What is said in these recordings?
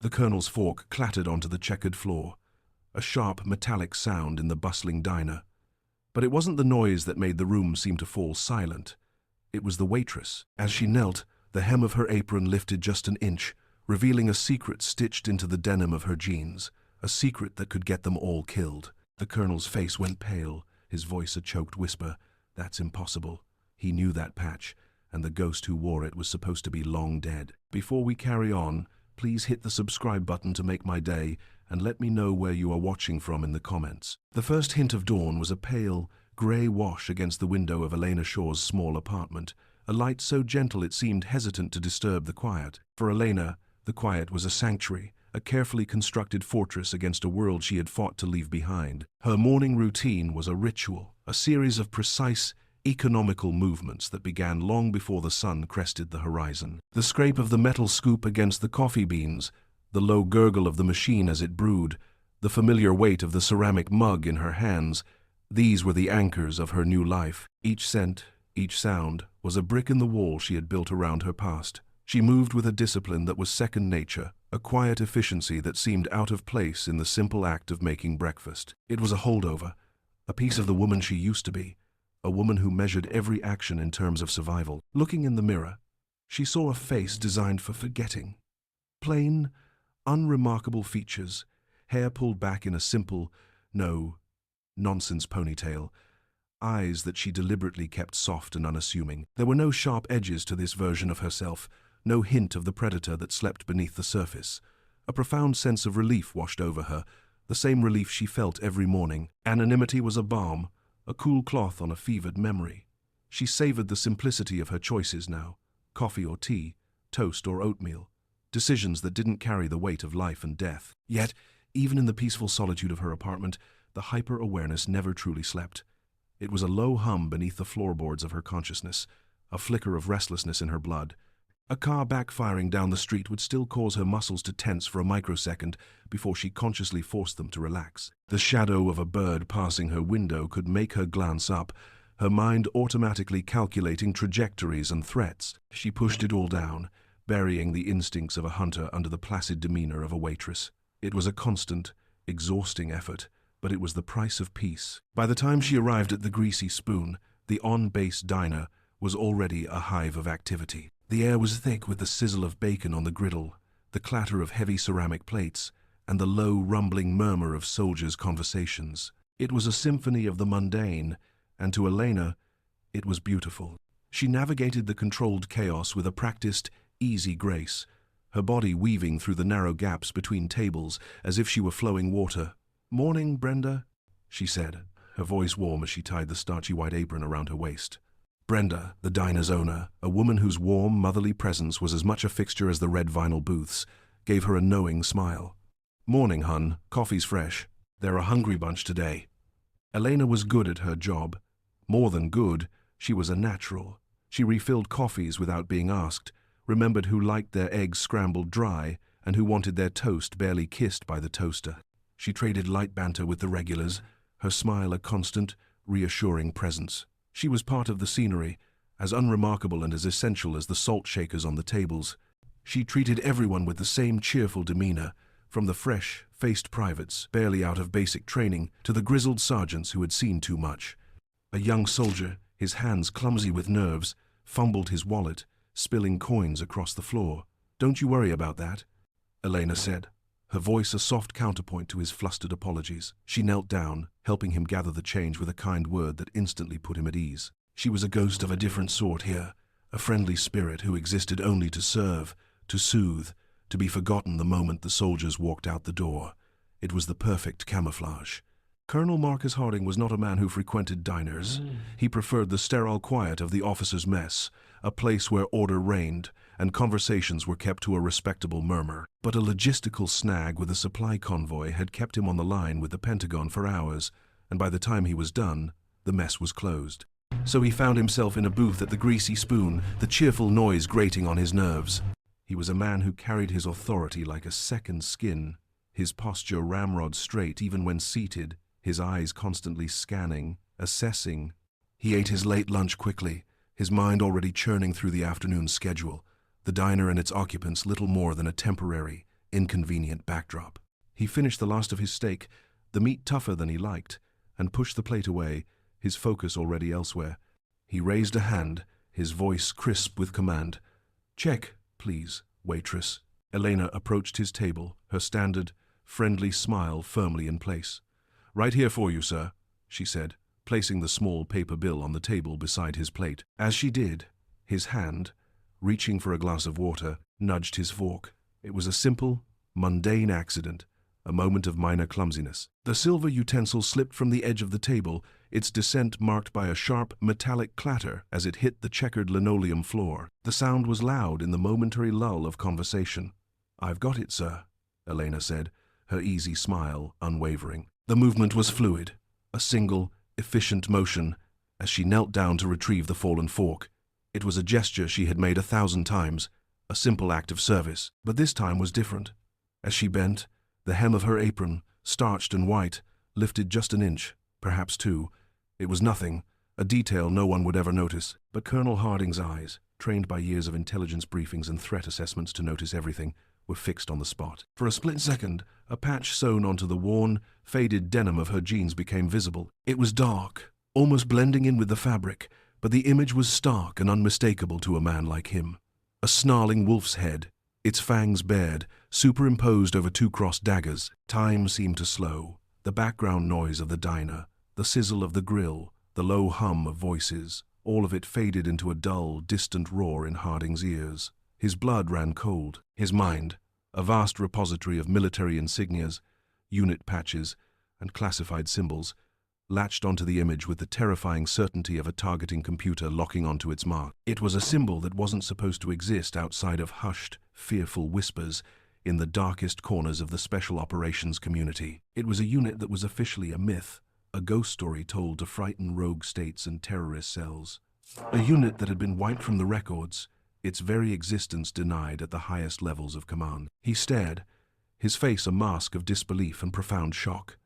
The colonel's fork clattered onto the checkered floor, a sharp metallic sound in the bustling diner. But it wasn't the noise that made the room seem to fall silent. It was the waitress. As she knelt, the hem of her apron lifted just an inch, revealing a secret stitched into the denim of her jeans, a secret that could get them all killed. The colonel's face went pale, his voice a choked whisper. That's impossible. He knew that patch, and the ghost who wore it was supposed to be long dead. Before we carry on, please hit the subscribe button to make my day, and let me know where you are watching from in the comments. The first hint of dawn was a pale, grey wash against the window of Elena Shaw's small apartment, a light so gentle it seemed hesitant to disturb the quiet. For Elena, the quiet was a sanctuary, a carefully constructed fortress against a world she had fought to leave behind. Her morning routine was a ritual, a series of precise, economical movements that began long before the sun crested the horizon. The scrape of the metal scoop against the coffee beans, the low gurgle of the machine as it brewed, the familiar weight of the ceramic mug in her hands, these were the anchors of her new life. Each scent, each sound, was a brick in the wall she had built around her past. She moved with a discipline that was second nature, a quiet efficiency that seemed out of place in the simple act of making breakfast. It was a holdover, a piece of the woman she used to be, a woman who measured every action in terms of survival. Looking in the mirror, she saw a face designed for forgetting. Plain, unremarkable features, hair pulled back in a simple, nonsense ponytail, eyes that she deliberately kept soft and unassuming. There were no sharp edges to this version of herself, no hint of the predator that slept beneath the surface. A profound sense of relief washed over her, the same relief she felt every morning. Anonymity was a balm, a cool cloth on a fevered memory. She savored the simplicity of her choices now, coffee or tea, toast or oatmeal, decisions that didn't carry the weight of life and death. Yet, even in the peaceful solitude of her apartment, the hyper-awareness never truly slept. It was a low hum beneath the floorboards of her consciousness, a flicker of restlessness in her blood. A car backfiring down the street would still cause her muscles to tense for a microsecond before she consciously forced them to relax. The shadow of a bird passing her window could make her glance up, her mind automatically calculating trajectories and threats. She pushed it all down, burying the instincts of a hunter under the placid demeanor of a waitress. It was a constant, exhausting effort, but it was the price of peace. By the time she arrived at the Greasy Spoon, the on-base diner was already a hive of activity. The air was thick with the sizzle of bacon on the griddle, the clatter of heavy ceramic plates, and the low, rumbling murmur of soldiers' conversations. It was a symphony of the mundane, and to Elena, it was beautiful. She navigated the controlled chaos with a practiced, easy grace, her body weaving through the narrow gaps between tables as if she were flowing water. "Morning, Brenda," she said, her voice warm as she tied the starchy white apron around her waist. Brenda, the diner's owner, a woman whose warm, motherly presence was as much a fixture as the red vinyl booths, gave her a knowing smile. "Morning, hun. Coffee's fresh. They're a hungry bunch today." Elena was good at her job. More than good, she was a natural. She refilled coffees without being asked, remembered who liked their eggs scrambled dry and who wanted their toast barely kissed by the toaster. She traded light banter with the regulars, her smile a constant, reassuring presence. She was part of the scenery, as unremarkable and as essential as the salt shakers on the tables. She treated everyone with the same cheerful demeanor, from the fresh-faced privates, barely out of basic training, to the grizzled sergeants who had seen too much. A young soldier, his hands clumsy with nerves, fumbled his wallet, spilling coins across the floor. "Don't you worry about that," Elena said, her voice a soft counterpoint to his flustered apologies. She knelt down, helping him gather the change with a kind word that instantly put him at ease. She was a ghost of a different sort here, a friendly spirit who existed only to serve, to soothe, to be forgotten the moment the soldiers walked out the door. It was the perfect camouflage. Colonel Marcus Harding was not a man who frequented diners. He preferred the sterile quiet of the officers' mess, a place where order reigned and conversations were kept to a respectable murmur. But a logistical snag with a supply convoy had kept him on the line with the Pentagon for hours, and by the time he was done, the mess was closed. So he found himself in a booth at the Greasy Spoon, the cheerful noise grating on his nerves. He was a man who carried his authority like a second skin, his posture ramrod straight even when seated, his eyes constantly scanning, assessing. He ate his late lunch quickly, his mind already churning through the afternoon schedule, the diner and its occupants little more than a temporary, inconvenient backdrop. He finished the last of his steak, the meat tougher than he liked, and pushed the plate away, his focus already elsewhere. He raised a hand, his voice crisp with command. "Check, please, waitress." Elena approached his table, her standard, friendly smile firmly in place. "Right here for you, sir," she said, placing the small paper bill on the table beside his plate. As she did, his hand, reaching for a glass of water, nudged his fork. It was a simple, mundane accident, a moment of minor clumsiness. The silver utensil slipped from the edge of the table, its descent marked by a sharp, metallic clatter as it hit the checkered linoleum floor. The sound was loud in the momentary lull of conversation. "I've got it, sir," Elena said, her easy smile unwavering. The movement was fluid, a single, efficient motion, as she knelt down to retrieve the fallen fork. It was a gesture she had made 1,000 times, a simple act of service, but this time was different. As she bent, the hem of her apron, starched and white, lifted just an inch, perhaps 2. It was nothing, a detail no one would ever notice, but Colonel Harding's eyes, trained by years of intelligence briefings and threat assessments to notice everything, were fixed on the spot. For a split second, a patch sewn onto the worn, faded denim of her jeans became visible. It was dark, almost blending in with the fabric, but the image was stark and unmistakable to a man like him. A snarling wolf's head, its fangs bared, superimposed over 2 crossed daggers. Time seemed to slow. The background noise of the diner, the sizzle of the grill, the low hum of voices, all of it faded into a dull, distant roar in Harding's ears. His blood ran cold. His mind, a vast repository of military insignias, unit patches, and classified symbols, latched onto the image with the terrifying certainty of a targeting computer locking onto its mark. It was a symbol that wasn't supposed to exist outside of hushed, fearful whispers in the darkest corners of the Special Operations community. It was a unit that was officially a myth, a ghost story told to frighten rogue states and terrorist cells. A unit that had been wiped from the records, its very existence denied at the highest levels of command. He stared, his face a mask of disbelief and profound shock.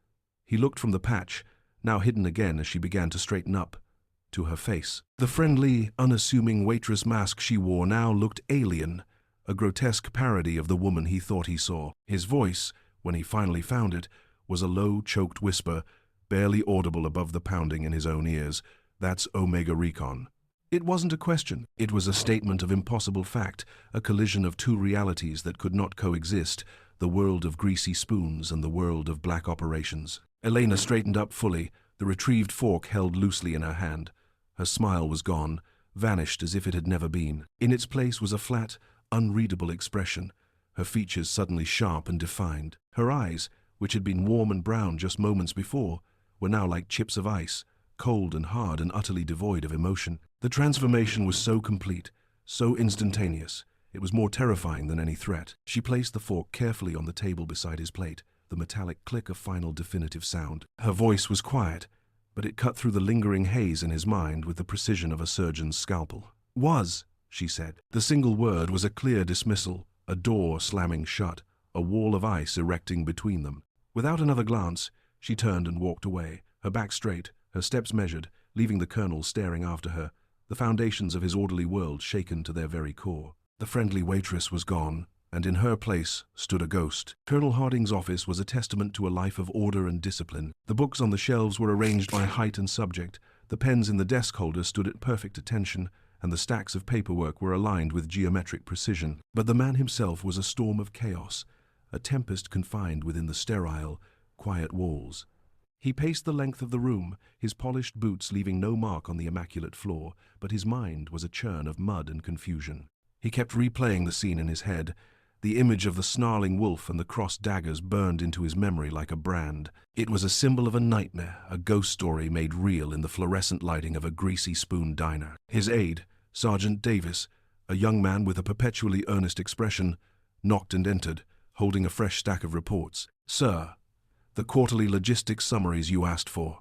He looked from the patch, now hidden again as she began to straighten up, to her face. The friendly, unassuming waitress mask she wore now looked alien, a grotesque parody of the woman he thought he saw. His voice, when he finally found it, was a low, choked whisper, barely audible above the pounding in his own ears. "That's Omega Recon." It wasn't a question. It was a statement of impossible fact, a collision of 2 realities that could not coexist, the world of greasy spoons and the world of black operations. Elena straightened up fully, the retrieved fork held loosely in her hand. Her smile was gone, vanished as if it had never been. In its place was a flat, unreadable expression, her features suddenly sharp and defined. Her eyes, which had been warm and brown just moments before, were now like chips of ice, cold and hard and utterly devoid of emotion. The transformation was so complete, so instantaneous, it was more terrifying than any threat. She placed the fork carefully on the table beside his plate, the metallic click of final definitive sound. Her voice was quiet, but it cut through the lingering haze in his mind with the precision of a surgeon's scalpel. "Was," she said. The single word was a clear dismissal, a door slamming shut, a wall of ice erecting between them. Without another glance, she turned and walked away, her back straight, her steps measured, leaving the colonel staring after her, the foundations of his orderly world shaken to their very core. The friendly waitress was gone, and in her place stood a ghost. Colonel Harding's office was a testament to a life of order and discipline. The books on the shelves were arranged by height and subject, the pens in the desk holder stood at perfect attention, and the stacks of paperwork were aligned with geometric precision. But the man himself was a storm of chaos, a tempest confined within the sterile, quiet walls. He paced the length of the room, his polished boots leaving no mark on the immaculate floor, but his mind was a churn of mud and confusion. He kept replaying the scene in his head. The image of the snarling wolf and the crossed daggers burned into his memory like a brand. It was a symbol of a nightmare, a ghost story made real in the fluorescent lighting of a greasy spoon diner. His aide, Sergeant Davis, a young man with a perpetually earnest expression, knocked and entered, holding a fresh stack of reports. "Sir, the quarterly logistics summaries you asked for."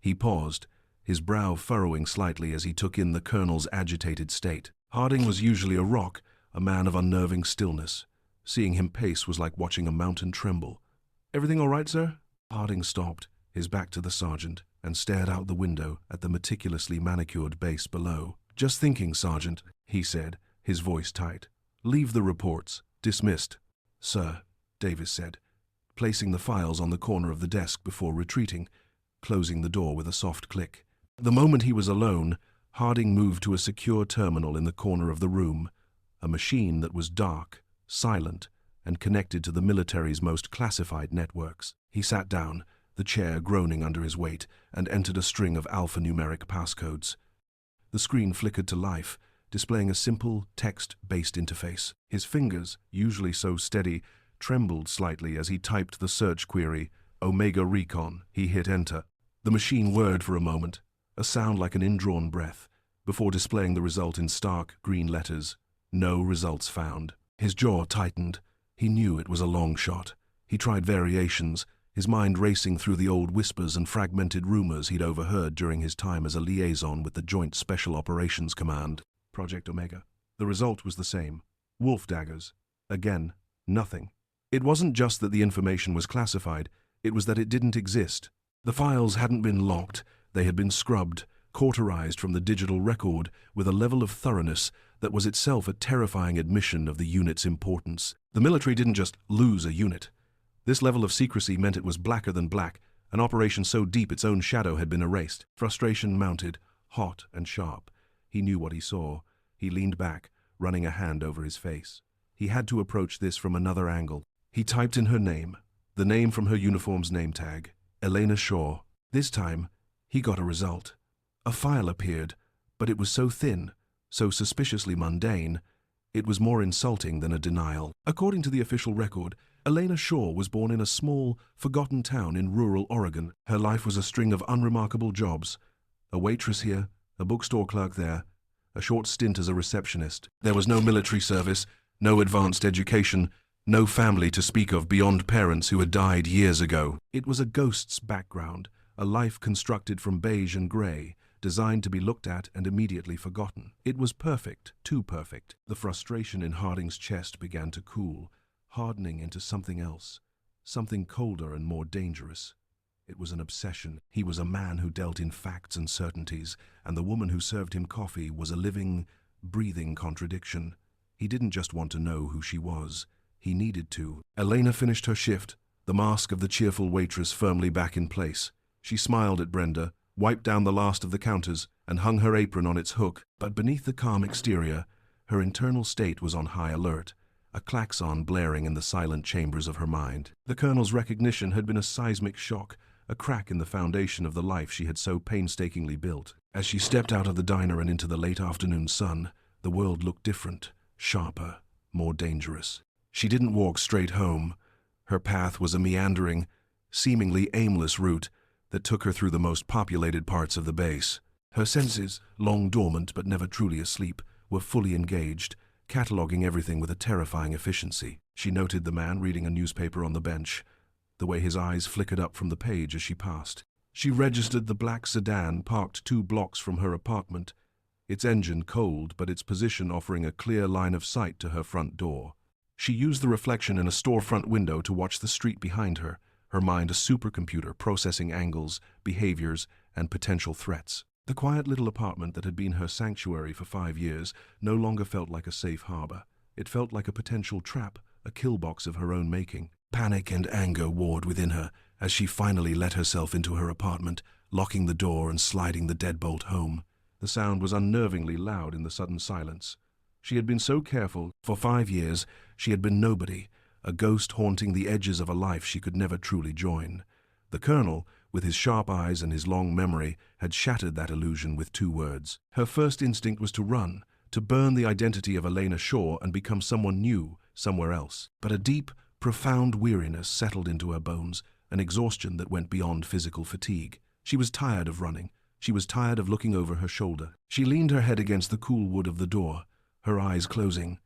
He paused, his brow furrowing slightly as he took in the colonel's agitated state. Harding was usually a rock, a man of unnerving stillness. Seeing him pace was like watching a mountain tremble. "Everything all right, sir?" Harding stopped, his back to the sergeant, and stared out the window at the meticulously manicured base below. "Just thinking, Sergeant," he said, his voice tight. "Leave the reports. Dismissed." "Sir," Davis said, placing the files on the corner of the desk before retreating, closing the door with a soft click. The moment he was alone, Harding moved to a secure terminal in the corner of the room, a machine that was dark, silent, and connected to the military's most classified networks. He sat down, the chair groaning under his weight, and entered a string of alphanumeric passcodes. The screen flickered to life, displaying a simple, text-based interface. His fingers, usually so steady, trembled slightly as he typed the search query, Omega Recon. He hit enter. The machine whirred for a moment, a sound like an indrawn breath, before displaying the result in stark green letters. No results found. His jaw tightened. He knew it was a long shot. He tried variations, his mind racing through the old whispers and fragmented rumors he'd overheard during his time as a liaison with the Joint Special Operations Command, Project Omega. The result was the same. Wolf daggers. Again, nothing. It wasn't just that the information was classified, it was that it didn't exist. The files hadn't been locked, they had been scrubbed, cauterized from the digital record with a level of thoroughness that was itself a terrifying admission of the unit's importance. The military didn't just lose a unit. This level of secrecy meant it was blacker than black, an operation so deep its own shadow had been erased. Frustration mounted, hot and sharp. He knew what he saw. He leaned back, running a hand over his face. He had to approach this from another angle. He typed in her name, the name from her uniform's name tag, Elena Shaw. This time, he got a result. A file appeared, but it was so thin, so suspiciously mundane, it was more insulting than a denial. According to the official record, Elena Shaw was born in a small, forgotten town in rural Oregon. Her life was a string of unremarkable jobs. A waitress here, a bookstore clerk there, a short stint as a receptionist. There was no military service, no advanced education, no family to speak of beyond parents who had died years ago. It was a ghost's background, a life constructed from beige and gray, designed to be looked at and immediately forgotten. It was perfect, too perfect. The frustration in Harding's chest began to cool, hardening into something else, something colder and more dangerous. It was an obsession. He was a man who dealt in facts and certainties, and the woman who served him coffee was a living, breathing contradiction. He didn't just want to know who she was. He needed to. Elena finished her shift, the mask of the cheerful waitress firmly back in place. She smiled at Brenda, wiped down the last of the counters, and hung her apron on its hook. But beneath the calm exterior, her internal state was on high alert, a klaxon blaring in the silent chambers of her mind. The colonel's recognition had been a seismic shock, a crack in the foundation of the life she had so painstakingly built. As she stepped out of the diner and into the late afternoon sun, the world looked different, sharper, more dangerous. She didn't walk straight home. Her path was a meandering, seemingly aimless route that took her through the most populated parts of the base. Her senses, long dormant but never truly asleep, were fully engaged, cataloging everything with a terrifying efficiency. She noted the man reading a newspaper on the bench, the way his eyes flickered up from the page as she passed. She registered the black sedan parked 2 blocks from her apartment, its engine cold but its position offering a clear line of sight to her front door. She used the reflection in a storefront window to watch the street behind her, her mind a supercomputer processing angles, behaviors, and potential threats. The quiet little apartment that had been her sanctuary for 5 years no longer felt like a safe harbor. It felt like a potential trap, a kill box of her own making. Panic and anger warred within her as she finally let herself into her apartment, locking the door and sliding the deadbolt home. The sound was unnervingly loud in the sudden silence. She had been so careful. For 5 years, she had been nobody, a ghost haunting the edges of a life she could never truly join. The colonel, with his sharp eyes and his long memory, had shattered that illusion with 2 words. Her first instinct was to run, to burn the identity of Elena Shaw and become someone new, somewhere else. But a deep, profound weariness settled into her bones, an exhaustion that went beyond physical fatigue. She was tired of running. She was tired of looking over her shoulder. She leaned her head against the cool wood of the door, her eyes closing.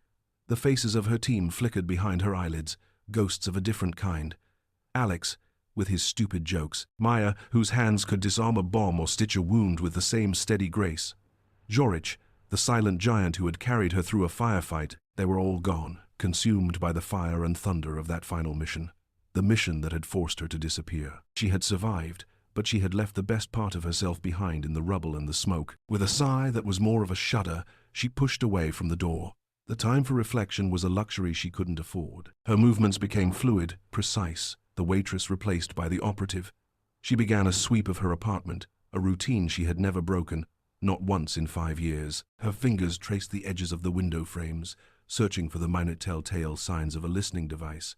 The faces of her team flickered behind her eyelids, ghosts of a different kind. Alex, with his stupid jokes. Maya, whose hands could disarm a bomb or stitch a wound with the same steady grace. Jorich, the silent giant who had carried her through a firefight. They were all gone, consumed by the fire and thunder of that final mission. The mission that had forced her to disappear. She had survived, but she had left the best part of herself behind in the rubble and the smoke. With a sigh that was more of a shudder, she pushed away from the door. The time for reflection was a luxury she couldn't afford. Her movements became fluid, precise, the waitress replaced by the operative. She began a sweep of her apartment, a routine she had never broken, not once in 5 years. Her fingers traced the edges of the window frames, searching for the minute telltale signs of a listening device.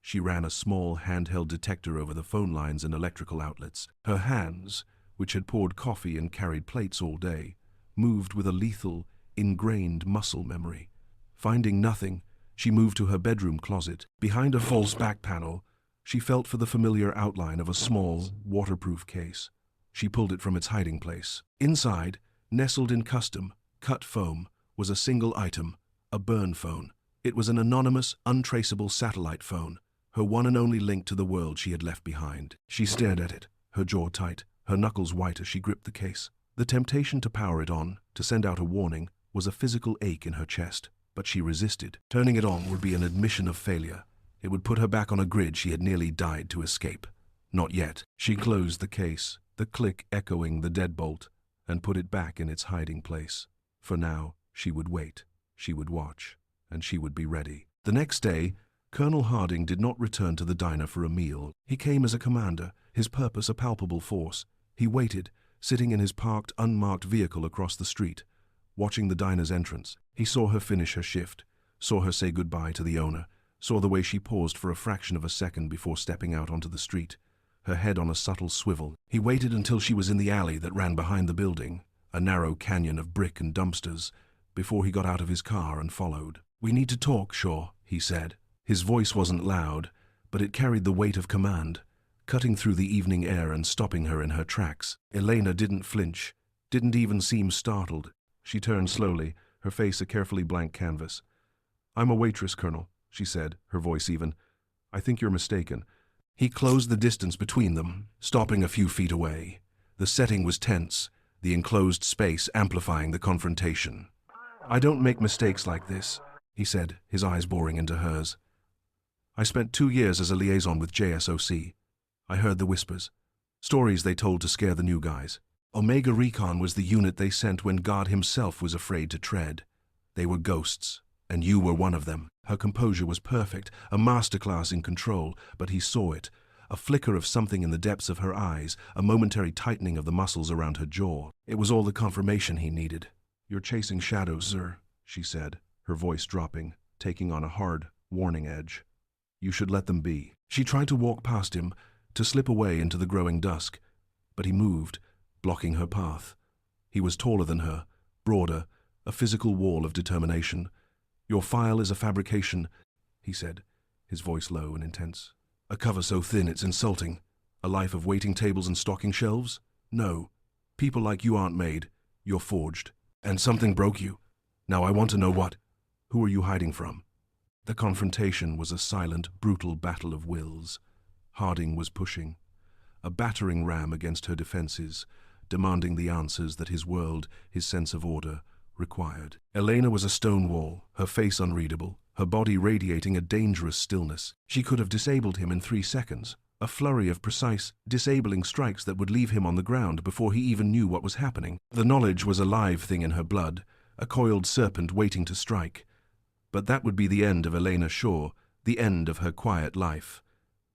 She ran a small handheld detector over the phone lines and electrical outlets. Her hands, which had poured coffee and carried plates all day, moved with a lethal, ingrained muscle memory. Finding nothing, she moved to her bedroom closet. Behind a false back panel, she felt for the familiar outline of a small, waterproof case. She pulled it from its hiding place. Inside, nestled in custom, cut foam, was a single item, a burn phone. It was an anonymous, untraceable satellite phone, her one and only link to the world she had left behind. She stared at it, her jaw tight, her knuckles white as she gripped the case. The temptation to power it on, to send out a warning, was a physical ache in her chest, but she resisted. Turning it on would be an admission of failure. It would put her back on a grid she had nearly died to escape. Not yet. She closed the case, the click echoing the deadbolt, and put it back in its hiding place. For now, she would wait, she would watch, and she would be ready. The next day, Colonel Harding did not return to the diner for a meal. He came as a commander, his purpose a palpable force. He waited, sitting in his parked, unmarked vehicle across the street, watching the diner's entrance. He saw her finish her shift, saw her say goodbye to the owner, saw the way she paused for a fraction of a second before stepping out onto the street, her head on a subtle swivel. He waited until she was in the alley that ran behind the building, a narrow canyon of brick and dumpsters, before he got out of his car and followed. "We need to talk, Shaw," he said. His voice wasn't loud, but it carried the weight of command, cutting through the evening air and stopping her in her tracks. Elena didn't flinch, didn't even seem startled. She turned slowly, her face a carefully blank canvas. "I'm a waitress, Colonel," she said, her voice even. "I think you're mistaken." He closed the distance between them, stopping a few feet away. The setting was tense, the enclosed space amplifying the confrontation. "I don't make mistakes like this," he said, his eyes boring into hers. "I spent 2 years as a liaison with JSOC. I heard the whispers, stories they told to scare the new guys. Omega Recon was the unit they sent when God himself was afraid to tread. They were ghosts, and you were one of them." Her composure was perfect, a masterclass in control, but he saw it, a flicker of something in the depths of her eyes, a momentary tightening of the muscles around her jaw. It was all the confirmation he needed. "You're chasing shadows, sir," she said, her voice dropping, taking on a hard, warning edge. "You should let them be." She tried to walk past him, to slip away into the growing dusk, but he moved, blocking her path. He was taller than her, broader, a physical wall of determination. "Your file is a fabrication," he said, his voice low and intense. "A cover so thin it's insulting. A life of waiting tables and stocking shelves? No. People like you aren't made. You're forged. And something broke you. Now I want to know what. Who are you hiding from?" The confrontation was a silent, brutal battle of wills. Harding was pushing, a battering ram against her defenses, demanding the answers that his world, his sense of order, required. Elena was a stone wall, her face unreadable, her body radiating a dangerous stillness. She could have disabled him in 3 seconds, a flurry of precise, disabling strikes that would leave him on the ground before he even knew what was happening. The knowledge was a live thing in her blood, a coiled serpent waiting to strike. But that would be the end of Elena Shaw, the end of her quiet life.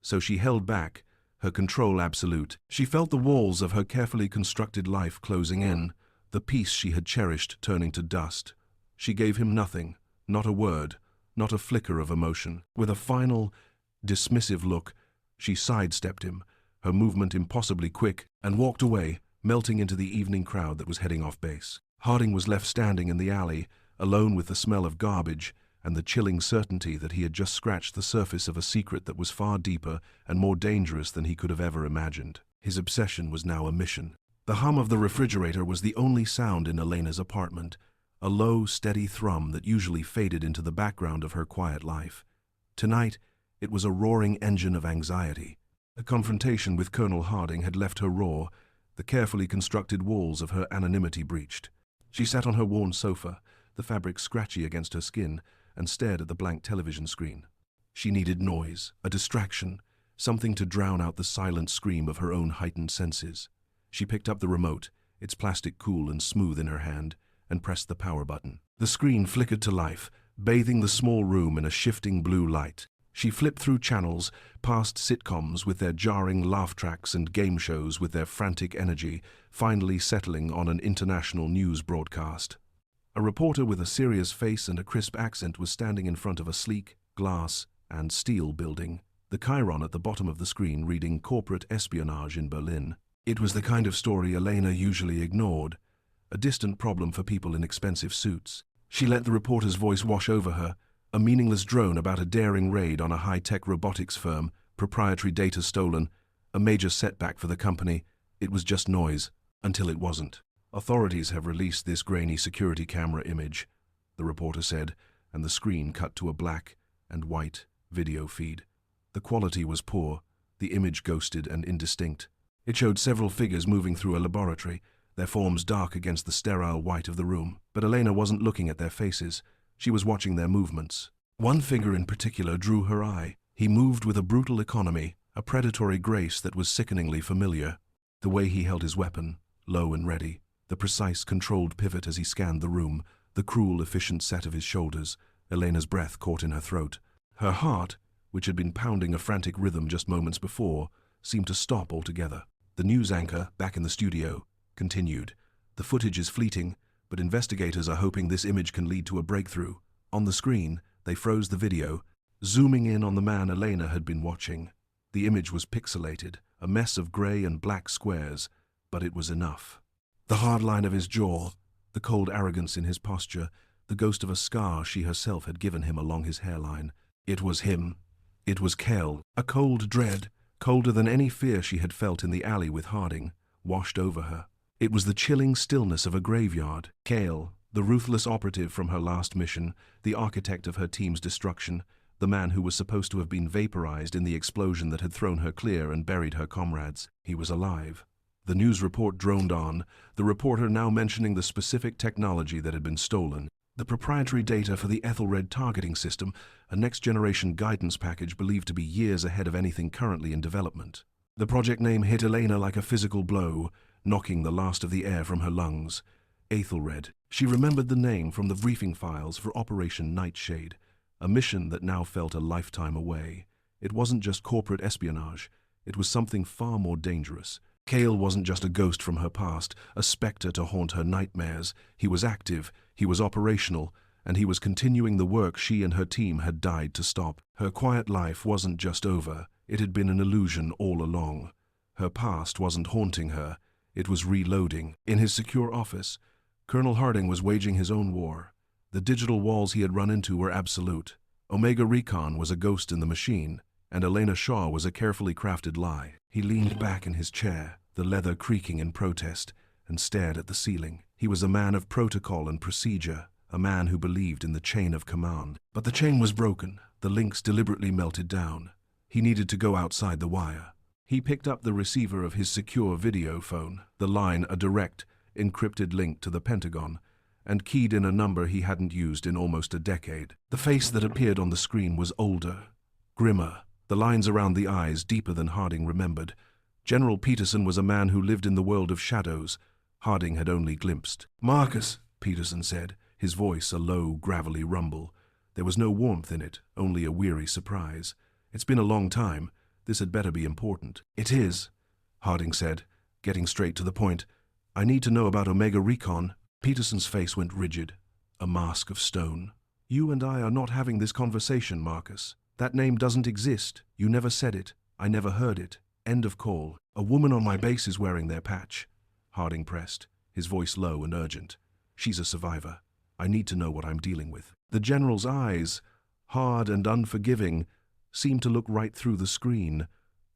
So she held back, her control absolute. She felt the walls of her carefully constructed life closing in, the peace she had cherished turning to dust. She gave him nothing, not a word, not a flicker of emotion. With a final, dismissive look, she sidestepped him, her movement impossibly quick, and walked away, melting into the evening crowd that was heading off base. Harding was left standing in the alley, alone with the smell of garbage and the chilling certainty that he had just scratched the surface of a secret that was far deeper and more dangerous than he could have ever imagined. His obsession was now a mission. The hum of the refrigerator was the only sound in Elena's apartment, a low, steady thrum that usually faded into the background of her quiet life. Tonight, it was a roaring engine of anxiety. The confrontation with Colonel Harding had left her raw, the carefully constructed walls of her anonymity breached. She sat on her worn sofa, the fabric scratchy against her skin, and stared at the blank television screen. She needed noise, a distraction, something to drown out the silent scream of her own heightened senses. She picked up the remote, its plastic cool and smooth in her hand, and pressed the power button. The screen flickered to life, bathing the small room in a shifting blue light. She flipped through channels, past sitcoms with their jarring laugh tracks and game shows with their frantic energy, finally settling on an international news broadcast. A reporter with a serious face and a crisp accent was standing in front of a sleek, glass and steel building, the chyron at the bottom of the screen reading Corporate Espionage in Berlin. It was the kind of story Elena usually ignored, a distant problem for people in expensive suits. She let the reporter's voice wash over her, a meaningless drone about a daring raid on a high-tech robotics firm, proprietary data stolen, a major setback for the company. It was just noise, until it wasn't. Authorities have released this grainy security camera image, the reporter said, and the screen cut to a black and white video feed. The quality was poor, the image ghosted and indistinct. It showed several figures moving through a laboratory, their forms dark against the sterile white of the room. But Elena wasn't looking at their faces. She was watching their movements. One figure in particular drew her eye. He moved with a brutal economy, a predatory grace that was sickeningly familiar. The way he held his weapon, low and ready, the precise, controlled pivot as he scanned the room, the cruel, efficient set of his shoulders. Elena's breath caught in her throat. Her heart, which had been pounding a frantic rhythm just moments before, seemed to stop altogether. The news anchor, back in the studio, continued. The footage is fleeting, but investigators are hoping this image can lead to a breakthrough. On the screen, they froze the video, zooming in on the man Elena had been watching. The image was pixelated, a mess of grey and black squares, but it was enough. The hard line of his jaw, the cold arrogance in his posture, the ghost of a scar she herself had given him along his hairline. It was him. It was Cale. A cold dread, colder than any fear she had felt in the alley with Harding, washed over her. It was the chilling stillness of a graveyard. Cale, the ruthless operative from her last mission, the architect of her team's destruction, the man who was supposed to have been vaporized in the explosion that had thrown her clear and buried her comrades. He was alive. The news report droned on, the reporter now mentioning the specific technology that had been stolen. The proprietary data for the Ethelred targeting system, a next-generation guidance package believed to be years ahead of anything currently in development. The project name hit Elena like a physical blow, knocking the last of the air from her lungs. Ethelred. She remembered the name from the briefing files for Operation Nightshade, a mission that now felt a lifetime away. It wasn't just corporate espionage. It was something far more dangerous. Cale wasn't just a ghost from her past, a specter to haunt her nightmares. He was active, he was operational, and he was continuing the work she and her team had died to stop. Her quiet life wasn't just over. It had been an illusion all along. Her past wasn't haunting her. It was reloading. In his secure office, Colonel Harding was waging his own war. The digital walls he had run into were absolute. Omega Recon was a ghost in the machine, and Elena Shaw was a carefully crafted lie. He leaned back in his chair, the leather creaking in protest, and stared at the ceiling. He was a man of protocol and procedure, a man who believed in the chain of command. But the chain was broken, the links deliberately melted down. He needed to go outside the wire. He picked up the receiver of his secure video phone, the line a direct, encrypted link to the Pentagon, and keyed in a number he hadn't used in almost a decade. The face that appeared on the screen was older, grimmer, the lines around the eyes deeper than Harding remembered. General Peterson was a man who lived in the world of shadows. Harding had only glimpsed. "Marcus," Peterson said, his voice a low, gravelly rumble. There was no warmth in it, only a weary surprise. "It's been a long time. This had better be important." "It is," Harding said, getting straight to the point. "I need to know about Omega Recon." Peterson's face went rigid, a mask of stone. "You and I are not having this conversation, Marcus. That name doesn't exist. You never said it. I never heard it. End of call. A woman on my base is wearing their patch." Harding pressed, his voice low and urgent. "She's a survivor. I need to know what I'm dealing with." The general's eyes, hard and unforgiving, seemed to look right through the screen,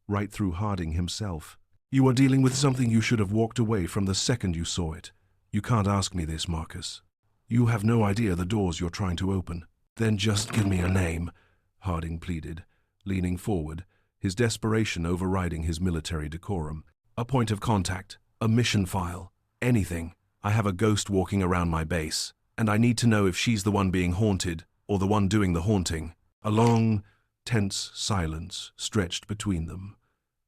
right through Harding himself. "You are dealing with something you should have walked away from the second you saw it. You can't ask me this, Marcus. You have no idea the doors you're trying to open." "Then just give me a name," Harding pleaded, leaning forward, his desperation overriding his military decorum. "A point of contact, a mission file, anything. I have a ghost walking around my base, and I need to know if she's the one being haunted or the one doing the haunting." A long, tense silence stretched between them.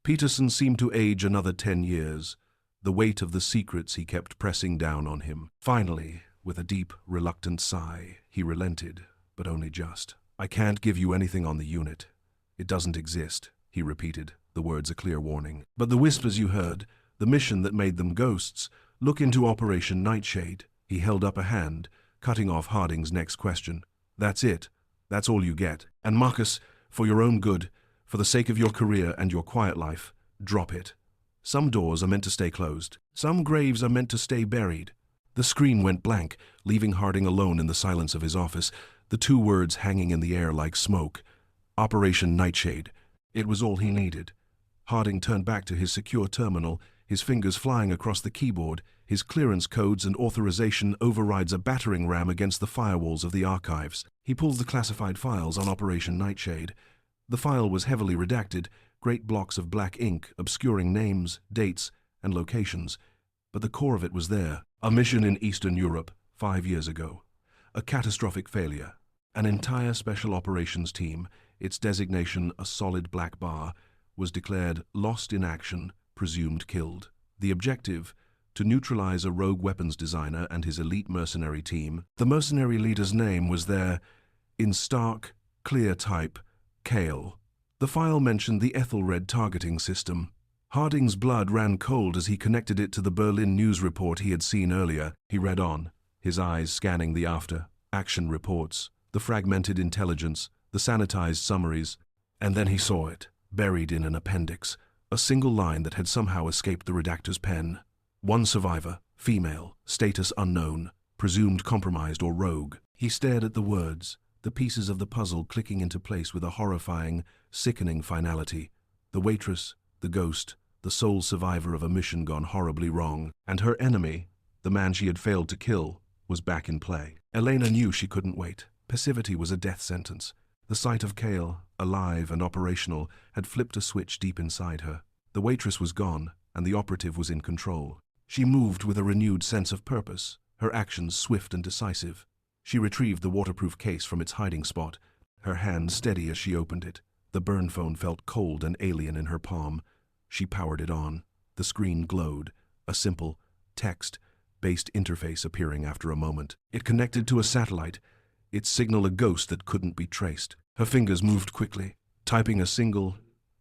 Peterson seemed to age another 10 years, the weight of the secrets he kept pressing down on him. Finally, with a deep, reluctant sigh, he relented. but only just. I can't give you anything on the unit. It doesn't exist, he repeated, the words a clear warning. But the whispers you heard, the mission that made them ghosts, look into Operation Nightshade. He held up a hand, cutting off Harding's next question. That's it. That's all you get. And Marcus, for your own good, for the sake of your career and your quiet life, drop it. Some doors are meant to stay closed. Some graves are meant to stay buried. The screen went blank, leaving Harding alone in the silence of his office, the two words hanging in the air like smoke. Operation Nightshade. It was all he needed. Harding turned back to his secure terminal, his fingers flying across the keyboard. His clearance codes and authorization overrides a battering ram against the firewalls of the archives. He pulls the classified files on Operation Nightshade. The file was heavily redacted, great blocks of black ink obscuring names, dates, and locations. But the core of it was there. A mission in Eastern Europe, 5 years ago. A catastrophic failure. An entire special operations team, its designation a solid black bar, was declared lost in action, presumed killed. The objective, to neutralize a rogue weapons designer and his elite mercenary team. The mercenary leader's name was there, in stark, clear type, Kale. The file mentioned the Ethelred targeting system. Harding's blood ran cold as he connected it to the Berlin news report he had seen earlier. He read on, his eyes scanning the after-action reports, the fragmented intelligence, the sanitized summaries, and then he saw it, buried in an appendix, a single line that had somehow escaped the redactor's pen. One survivor, female, status unknown, presumed compromised or rogue. He stared at the words, the pieces of the puzzle clicking into place with a horrifying, sickening finality. The waitress, the ghost, the sole survivor of a mission gone horribly wrong, and her enemy, the man she had failed to kill, was back in play. Elena knew she couldn't wait. Passivity was a death sentence. The sight of Kale, alive and operational, had flipped a switch deep inside her. The waitress was gone, and the operative was in control. She moved with a renewed sense of purpose, her actions swift and decisive. She retrieved the waterproof case from its hiding spot, her hand steady as she opened it. The burn phone felt cold and alien in her palm. She powered it on. The screen glowed, a simple, text-based interface appearing after a moment. It connected to a satellite, its signal a ghost that couldn't be traced. Her fingers moved quickly, typing a single,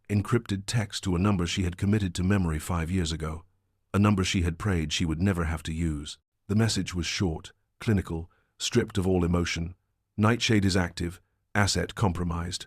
encrypted text to a number she had committed to memory 5 years ago, a number she had prayed she would never have to use. The message was short, clinical, stripped of all emotion. Nightshade is active, asset compromised.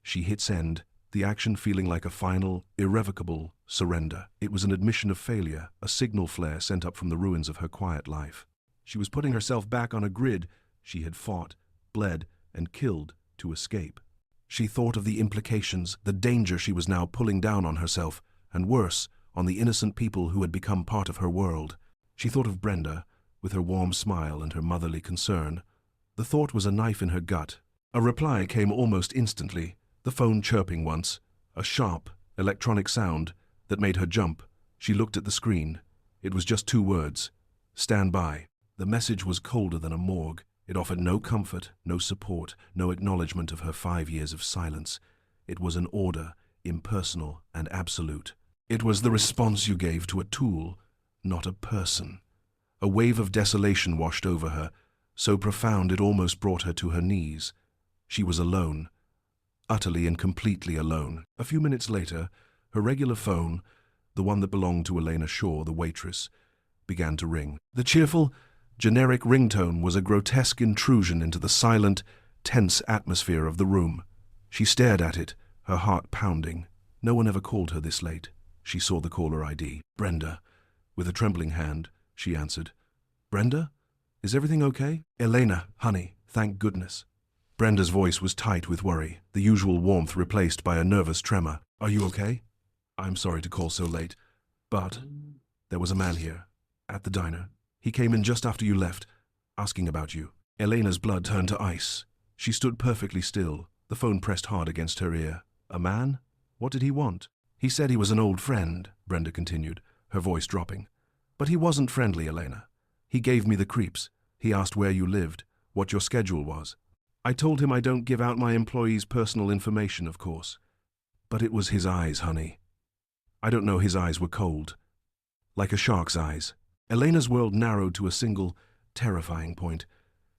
She hit send, the action feeling like a final, irrevocable surrender. It was an admission of failure, a signal flare sent up from the ruins of her quiet life. She was putting herself back on a grid she had fought, bled, and killed to escape. She thought of the implications, the danger she was now pulling down on herself, and worse, on the innocent people who had become part of her world. She thought of Brenda, with her warm smile and her motherly concern. The thought was a knife in her gut. A reply came almost instantly, the phone chirping once, a sharp, electronic sound that made her jump. She looked at the screen. It was just 2 words. Stand by. The message was colder than a morgue. It offered no comfort, no support, no acknowledgement of her 5 years of silence. It was an order, impersonal and absolute. It was the response you gave to a tool, not a person. A wave of desolation washed over her, so profound it almost brought her to her knees. She was alone, utterly and completely alone. A few minutes later, her regular phone, the one that belonged to Elena Shaw, the waitress, began to ring. The cheerful, generic ringtone was a grotesque intrusion into the silent, tense atmosphere of the room. She stared at it, her heart pounding. No one ever called her this late. She saw the caller ID. Brenda. With a trembling hand, she answered. Brenda? Is everything okay? Elena, honey, thank goodness. Brenda's voice was tight with worry, the usual warmth replaced by a nervous tremor. Are you okay? I'm sorry to call so late, but there was a man here, at the diner. He came in just after you left, asking about you. Elena's blood turned to ice. She stood perfectly still, the phone pressed hard against her ear. A man? What did he want? He said he was an old friend, Brenda continued, her voice dropping. But he wasn't friendly, Elena. He gave me the creeps. He asked where you lived, what your schedule was. I told him I don't give out my employees' personal information, of course. But it was his eyes, honey. I don't know, his eyes were cold. Like a shark's eyes. Elena's world narrowed to a single, terrifying point.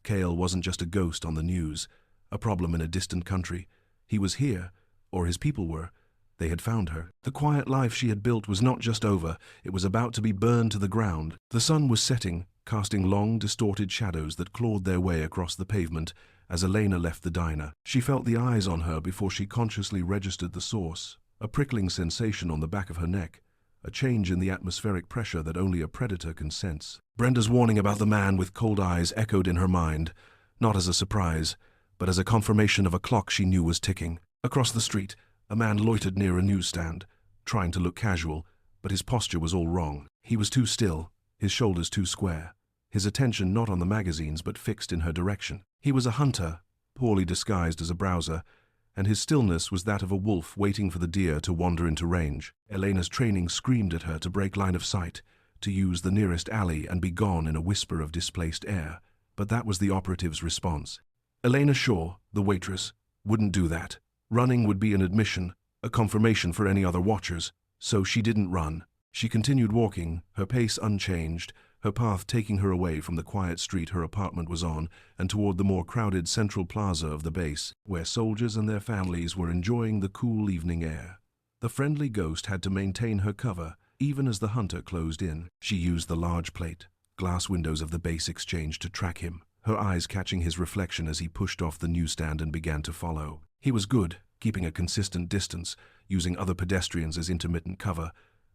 Cale wasn't just a ghost on the news, a problem in a distant country. He was here, or his people were. They had found her. The quiet life she had built was not just over, it was about to be burned to the ground. The sun was setting, casting long, distorted shadows that clawed their way across the pavement as Elena left the diner. She felt the eyes on her before she consciously registered the source, a prickling sensation on the back of her neck, a change in the atmospheric pressure that only a predator can sense. Brenda's warning about the man with cold eyes echoed in her mind, not as a surprise, but as a confirmation of a clock she knew was ticking. Across the street, a man loitered near a newsstand, trying to look casual, but his posture was all wrong. He was too still, his shoulders too square, his attention not on the magazines but fixed in her direction. He was a hunter, poorly disguised as a browser, and his stillness was that of a wolf waiting for the deer to wander into range. Elena's training screamed at her to break line of sight, to use the nearest alley and be gone in a whisper of displaced air, but that was the operative's response. Elena Shaw, the waitress, wouldn't do that. Running would be an admission, a confirmation for any other watchers, so she didn't run. She continued walking, her pace unchanged, her path taking her away from the quiet street her apartment was on and toward the more crowded central plaza of the base, where soldiers and their families were enjoying the cool evening air. The friendly ghost had to maintain her cover, even as the hunter closed in. She used the large plate, glass windows of the base exchange to track him, her eyes catching his reflection as he pushed off the newsstand and began to follow. He was good, keeping a consistent distance, using other pedestrians as intermittent cover,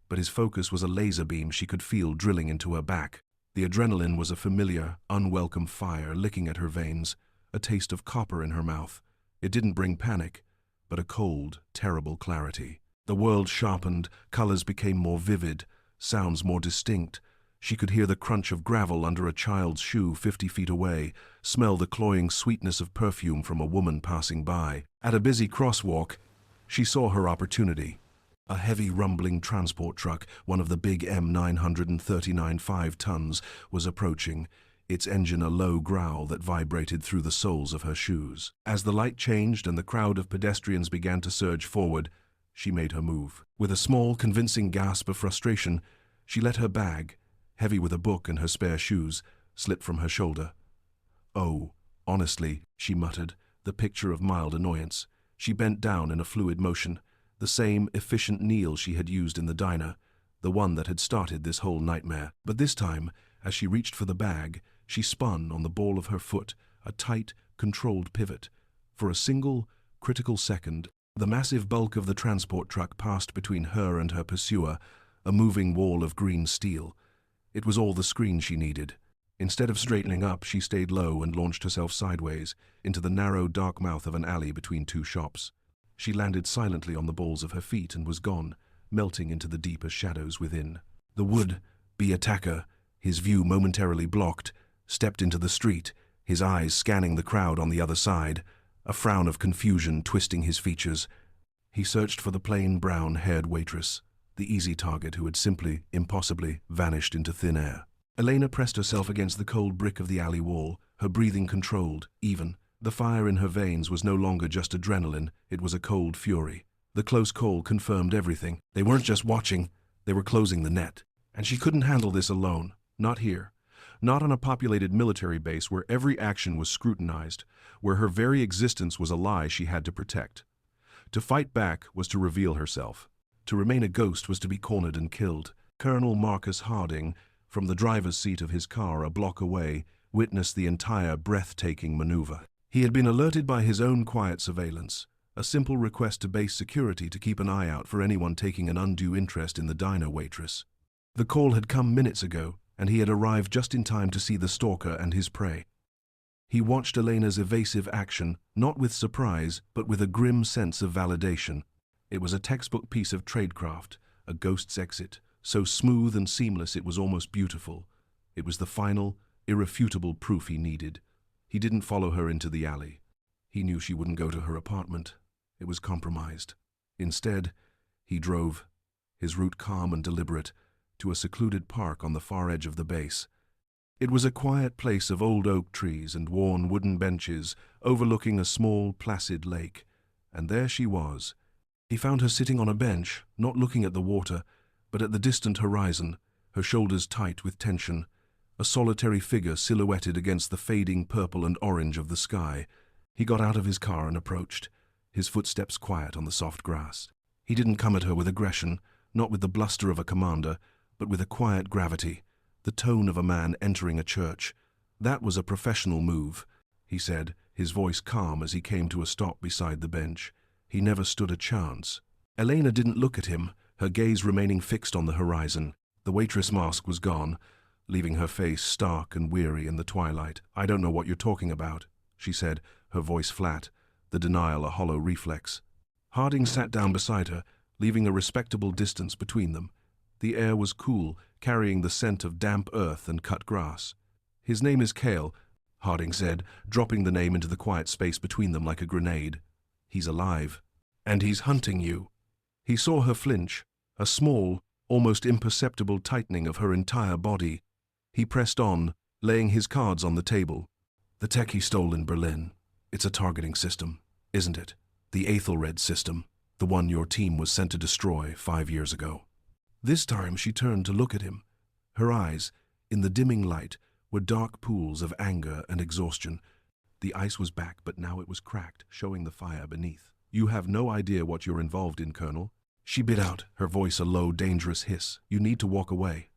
but his focus was a laser beam she could feel drilling into her back. The adrenaline was a familiar, unwelcome fire licking at her veins, a taste of copper in her mouth. It didn't bring panic, but a cold, terrible clarity. The world sharpened, colors became more vivid, sounds more distinct. She could hear the crunch of gravel under a child's shoe 50 feet away, smell the cloying sweetness of perfume from a woman passing by. At a busy crosswalk, she saw her opportunity. A heavy rumbling transport truck, one of the big M939 5 tons, was approaching, its engine a low growl that vibrated through the soles of her shoes. As the light changed and the crowd of pedestrians began to surge forward, she made her move. With a small, convincing gasp of frustration, she let her bag, heavy with a book and her spare shoes, slip from her shoulder. "Oh, honestly," she muttered, the picture of mild annoyance. She bent down in a fluid motion, the same efficient kneel she had used in the diner, the one that had started this whole nightmare. But this time, as she reached for the bag, she spun on the ball of her foot, a tight, controlled pivot. For a single, critical second, the massive bulk of the transport truck passed between her and her pursuer, a moving wall of green steel. It was all the screen she needed. Instead of straightening up, she stayed low and launched herself sideways into the narrow, dark mouth of an alley between two shops. She landed silently on the balls of her feet and was gone, melting into the deeper shadows within. The would-be attacker, his view momentarily blocked, stepped into the street, his eyes scanning the crowd on the other side, a frown of confusion twisting his features. He searched for the plain, brown-haired waitress, the easy target who had simply, impossibly, vanished into thin air. Elena pressed herself against the cold brick of the alley wall, her breathing controlled, even. The fire in her veins was no longer just adrenaline, it was a cold fury. The close call confirmed everything. They weren't just watching, they were closing the net. And she couldn't handle this alone. Not here. Not on a populated military base where every action was scrutinized, where her very existence was a lie she had to protect. To fight back was to reveal herself. To remain a ghost was to be cornered and killed. Colonel Marcus Harding, from the driver's seat of his car a block away, witnessed the entire breathtaking maneuver. He had been alerted by his own quiet surveillance, a simple request to base security to keep an eye out for anyone taking an undue interest in the diner waitress. The call had come minutes ago, and he had arrived just in time to see the stalker and his prey. He watched Elena's evasive action, not with surprise, but with a grim sense of validation. It was a textbook piece of tradecraft, a ghost's exit, so smooth and seamless it was almost beautiful. It was the final, irrefutable proof he needed. He didn't follow her into the alley. He knew she wouldn't go to her apartment. It was compromised. Instead, he drove, his route calm and deliberate, to a secluded park on the far edge of the base. It was a quiet place of old oak trees and worn wooden benches overlooking a small, placid lake. And there she was. He found her sitting on a bench, not looking at the water, but at the distant horizon, her shoulders tight with tension, a solitary figure silhouetted against the fading purple and orange of the sky. He got out of his car and approached, his footsteps quiet on the soft grass. He didn't come at her with aggression, not with the bluster of a commander, but with a quiet gravity, the tone of a man entering a church. "That was a professional move," he said, his voice calm as he came to a stop beside the bench. "He never stood a chance." Elena didn't look at him, her gaze remaining fixed on the horizon. The waitress mask was gone, leaving her face stark and weary in the twilight. "I don't know what you're talking about," she said, her voice flat, the denial a hollow reflex. Harding sat down beside her, leaving a respectable distance between them. The air was cool, carrying the scent of damp earth and cut grass. "His name is Cale," Harding said, dropping the name into the quiet space between them like a grenade. "He's alive. And he's hunting you." He saw her flinch, a small, almost imperceptible tightening of her entire body. He pressed on, laying his cards on the table. "The tech he stole in Berlin. It's a targeting system, isn't it? The Aethelred system, the one your team was sent to destroy 5 years ago." This time she turned to look at him. Her eyes, in the dimming light, were dark pools of anger and exhaustion. The ice was back, but now it was cracked, showing the fire beneath. "You have no idea what you're involved in, Colonel," she bit out, her voice a low, dangerous hiss. "You need to walk away."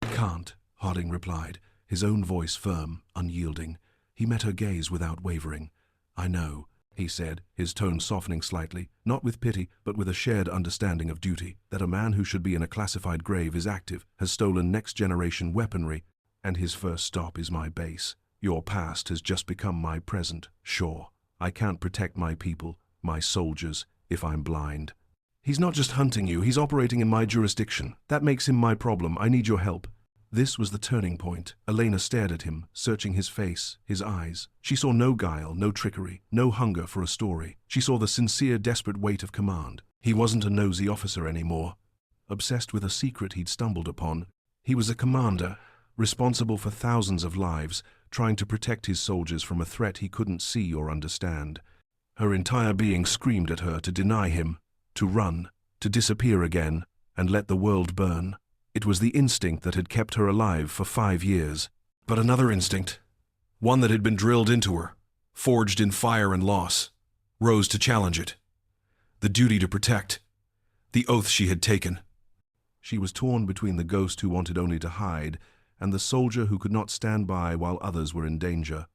"Can't," Harding replied, his own voice firm, unyielding. He met her gaze without wavering. "I know," he said, his tone softening slightly, not with pity, but with a shared understanding of duty, "that a man who should be in a classified grave is active, has stolen next-generation weaponry, and his first stop is my base. Your past has just become my present. Sure, I can't protect my people, my soldiers, if I'm blind. He's not just hunting you, he's operating in my jurisdiction. That makes him my problem. I need your help." This was the turning point. Elena stared at him, searching his face, his eyes. She saw no guile, no trickery, no hunger for a story. She saw the sincere, desperate weight of command. He wasn't a nosy officer anymore, obsessed with a secret he'd stumbled upon. He was a commander, responsible for thousands of lives, trying to protect his soldiers from a threat he couldn't see or understand. Her entire being screamed at her to deny him, to run, to disappear again, and let the world burn. It was the instinct that had kept her alive for 5 years. But another instinct, one that had been drilled into her, forged in fire and loss, rose to challenge it. The duty to protect, the oath she had taken. She was torn between the ghost who wanted only to hide and the soldier who could not stand by while others were in danger.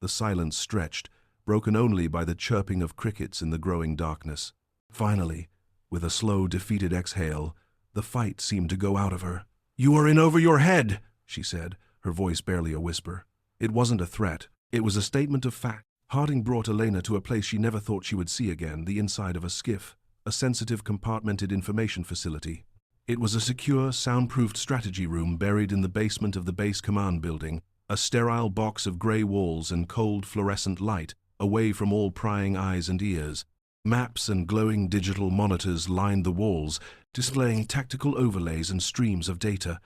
The silence stretched, broken only by the chirping of crickets in the growing darkness. Finally, with a slow, defeated exhale, the fight seemed to go out of her. "You are in over your head," she said, her voice barely a whisper. It wasn't a threat. It was a statement of fact. Harding brought Elena to a place she never thought she would see again, the inside of a skiff, a sensitive, compartmented information facility. It was a secure, soundproofed strategy room buried in the basement of the base command building, a sterile box of gray walls and cold, fluorescent light, away from all prying eyes and ears. Maps and glowing digital monitors lined the walls, displaying tactical overlays and streams of data.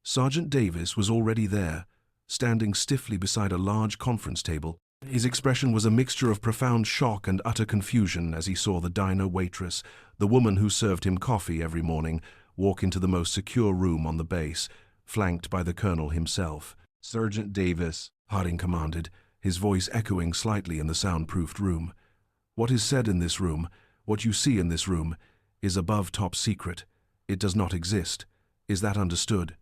Sergeant Davis was already there, standing stiffly beside a large conference table. His expression was a mixture of profound shock and utter confusion as he saw the diner waitress, the woman who served him coffee every morning, walk into the most secure room on the base, flanked by the colonel himself. "Sergeant Davis," Harding commanded, his voice echoing slightly in the soundproofed room. "What is said in this room, what you see in this room, is above top secret. It does not exist. Is that understood?"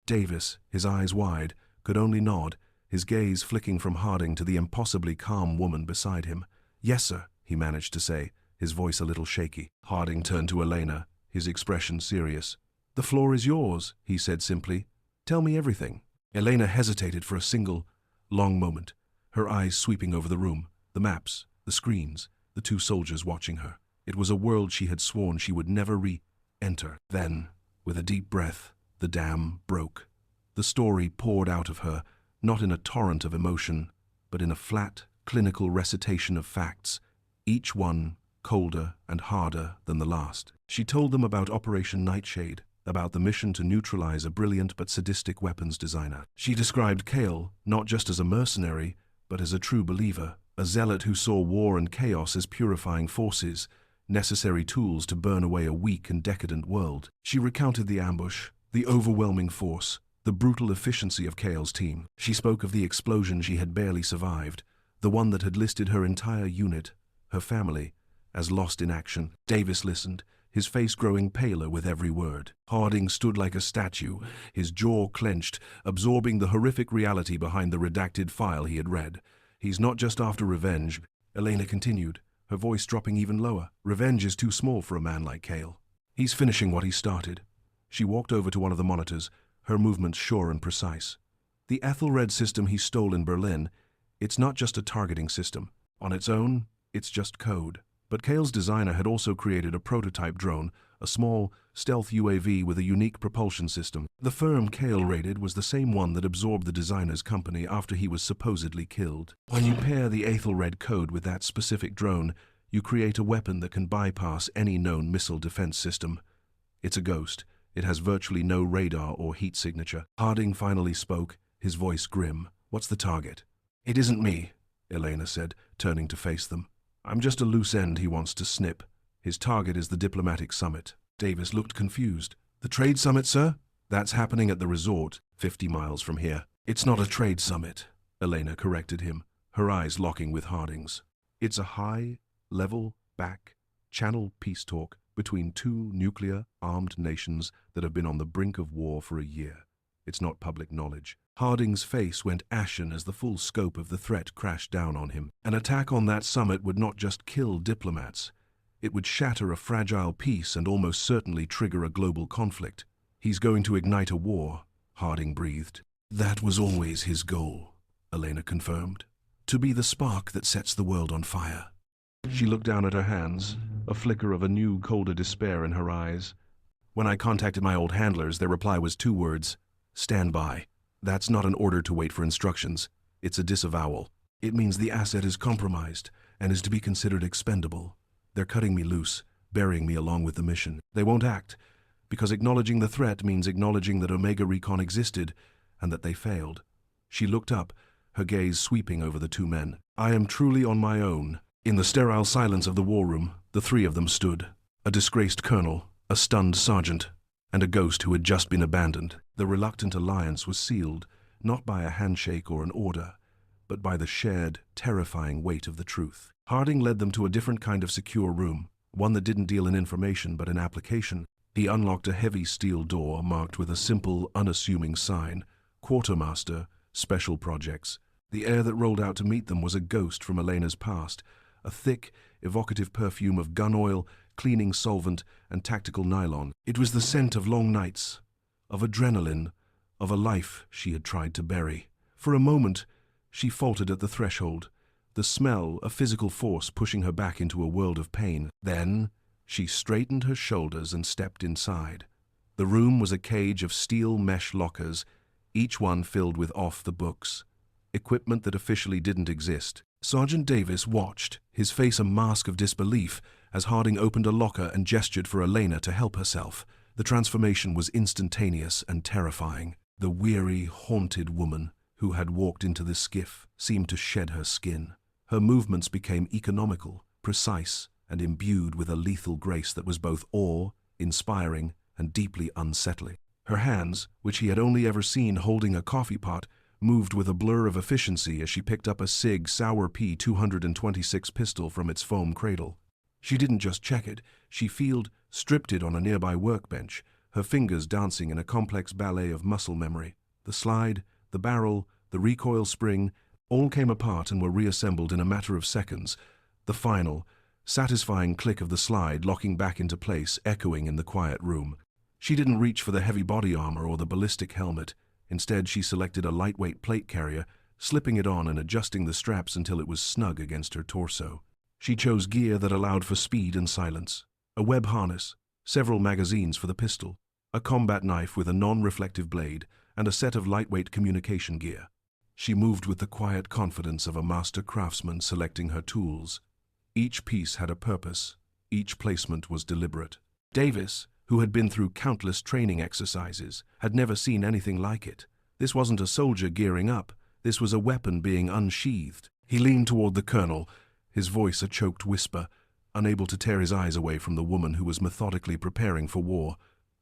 Davis, his eyes wide, could only nod, his gaze flicking from Harding to the impossibly calm woman beside him. "Yes, sir," he managed to say, his voice a little shaky. Harding turned to Elena, his expression serious. "The floor is yours," he said simply. "Tell me everything." Elena hesitated for a single, long moment, her eyes sweeping over the room, the maps, the screens, the 2 soldiers watching her. It was a world she had sworn she would never re-enter. Then, with a deep breath, the dam broke. The story poured out of her, not in a torrent of emotion, but in a flat, clinical recitation of facts, each one colder and harder than the last. She told them about Operation Nightshade, about the mission to neutralize a brilliant but sadistic weapons designer. She described Cale not just as a mercenary, but as a true believer, a zealot who saw war and chaos as purifying forces, necessary tools to burn away a weak and decadent world. She recounted the ambush, the overwhelming force, the the brutal efficiency of Kale's team. She spoke of the explosion she had barely survived, the one that had listed her entire unit, her family, as lost in action. Davis listened, his face growing paler with every word. Harding stood like a statue, his jaw clenched, absorbing the horrific reality behind the redacted file he had read. "He's not just after revenge," Elena continued, her voice dropping even lower. "Revenge is too small for a man like Kale. He's finishing what he started." She walked over to one of the monitors, her movements sure and precise. "The Ethelred system he stole in Berlin, it's not just a targeting system. On its own, it's just code. But Kale's designer had also created a prototype drone, a small, stealth UAV with a unique propulsion system. The firm Kale raided was the same one that absorbed the designer's company after he was supposedly killed. When you pair the Ethelred code with that specific drone, you create a weapon that can bypass any known missile defense system. It's a ghost. It has virtually no radar or heat signature." Harding finally spoke, his voice grim. "What's the target?" "It isn't me," Elena said, turning to face them. "I'm just a loose end he wants to snip. His target is the diplomatic summit." Davis looked confused. "The trade summit, sir?" "That's happening at the resort, 50 miles from here." "It's not a trade summit," Elena corrected him, her eyes locking with Harding's. "It's a high-level, back-channel peace talk between two nuclear-armed nations that have been on the brink of war for a year. It's not public knowledge." Harding's face went ashen as the full scope of the threat crashed down on him. An attack on that summit would not just kill diplomats. It would shatter a fragile peace and almost certainly trigger a global conflict. "He's going to ignite a war," Harding breathed. "That was always his goal," Elena confirmed. "To be the spark that sets the world on fire." She looked down at her hands, a flicker of a new, colder despair in her eyes. "When I contacted my old handlers, their reply was 2 words, stand by. That's not an order to wait for instructions. It's a disavowal. It means the asset is compromised and is to be considered expendable. They're cutting me loose, burying me along with the mission. They won't act, because acknowledging the threat means acknowledging that Omega Recon existed and that they failed." She looked up, her gaze sweeping over the 2 men. "I am truly on my own." In the sterile silence of the war room, the 3 of them stood. A disgraced colonel, a stunned sergeant, and a ghost who had just been abandoned. The reluctant alliance was sealed, not by a handshake or an order, but by the shared, terrifying weight of the truth. Harding led them to a different kind of secure room, one that didn't deal in information but in application. He unlocked a heavy steel door marked with a simple, unassuming sign, "Quartermaster, Special Projects." The air that rolled out to meet them was a ghost from Elena's past, a thick, evocative perfume of gun oil, cleaning solvent, and tactical nylon. It was the scent of long nights, of adrenaline, of a life she had tried to bury. For a moment, she faltered at the threshold, the smell a physical force pushing her back into a world of pain. Then, she straightened her shoulders and stepped inside. The room was a cage of steel mesh lockers, each one filled with off-the-books equipment that officially didn't exist. Sergeant Davis watched, his face a mask of disbelief, as Harding opened a locker and gestured for Elena to help herself. The transformation was instantaneous and terrifying. The weary, haunted woman who had walked into the skiff seemed to shed her skin. Her movements became economical, precise, and imbued with a lethal grace that was both awe-inspiring and deeply unsettling. Her hands, which he had only ever seen holding a coffee pot, moved with a blur of efficiency as she picked up a SIG Sauer P226 pistol from its foam cradle. She didn't just check it, she stripped it on a nearby workbench, her fingers dancing in a complex ballet of muscle memory. The slide, the barrel, the recoil spring, all came apart and were reassembled in a matter of seconds, the final, satisfying click of the slide locking back into place echoing in the quiet room. She didn't reach for the heavy body armor or the ballistic helmet. Instead, she selected a lightweight plate carrier, slipping it on and adjusting the straps until it was snug against her torso. She chose gear that allowed for speed and silence. A web harness, several magazines for the pistol, a combat knife with a non-reflective blade, and a set of lightweight communication gear. She moved with the quiet confidence of a master craftsman selecting her tools. Each piece had a purpose. Each placement was deliberate. Davis, who had been through countless training exercises, had never seen anything like it. This wasn't a soldier gearing up. This was a weapon being unsheathed. He leaned toward the colonel, his voice a choked whisper, unable to tear his eyes away from the woman who was methodically preparing for war.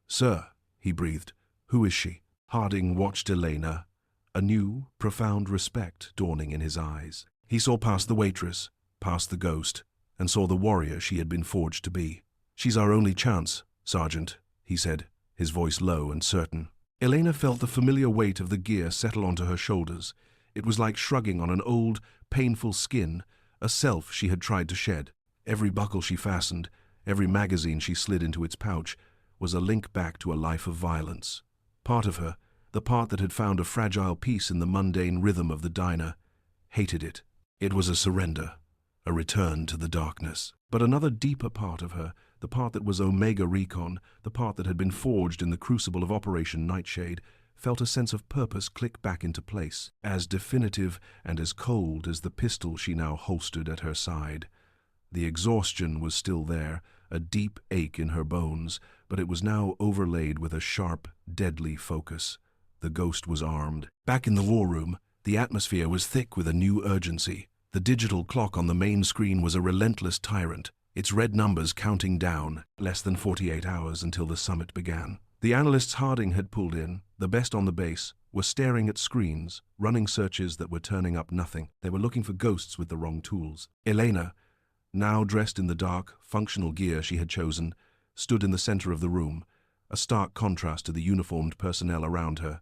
"Sir," he breathed, "who is she?" Harding watched Elena, a new, profound respect dawning in his eyes. He saw past the waitress, past the ghost, and saw the warrior she had been forged to be. "She's our only chance, Sergeant," he said, his voice low and certain. Elena felt the familiar weight of the gear settle onto her shoulders. It was like shrugging on an old, painful skin, a self she had tried to shed. Every buckle she fastened, every magazine she slid into its pouch, was a link back to a life of violence. Part of her, the part that had found a fragile peace in the mundane rhythm of the diner, hated it. It was a surrender, a return to the darkness. But another deeper part of her, the part that was Omega Recon, the part that had been forged in the crucible of Operation Nightshade, felt a sense of purpose click back into place, as definitive and as cold as the pistol she now holstered at her side. The exhaustion was still there, a deep ache in her bones, but it was now overlaid with a sharp, deadly focus. The ghost was armed. Back in the war room, the atmosphere was thick with a new urgency. The digital clock on the main screen was a relentless tyrant, its red numbers counting down, less than 48 hours until the summit began. The analysts Harding had pulled in, the best on the base, were staring at screens, running searches that were turning up nothing. They were looking for ghosts with the wrong tools. Elena, now dressed in the dark, functional gear she had chosen, stood in the center of the room, a stark contrast to the uniformed personnel around her.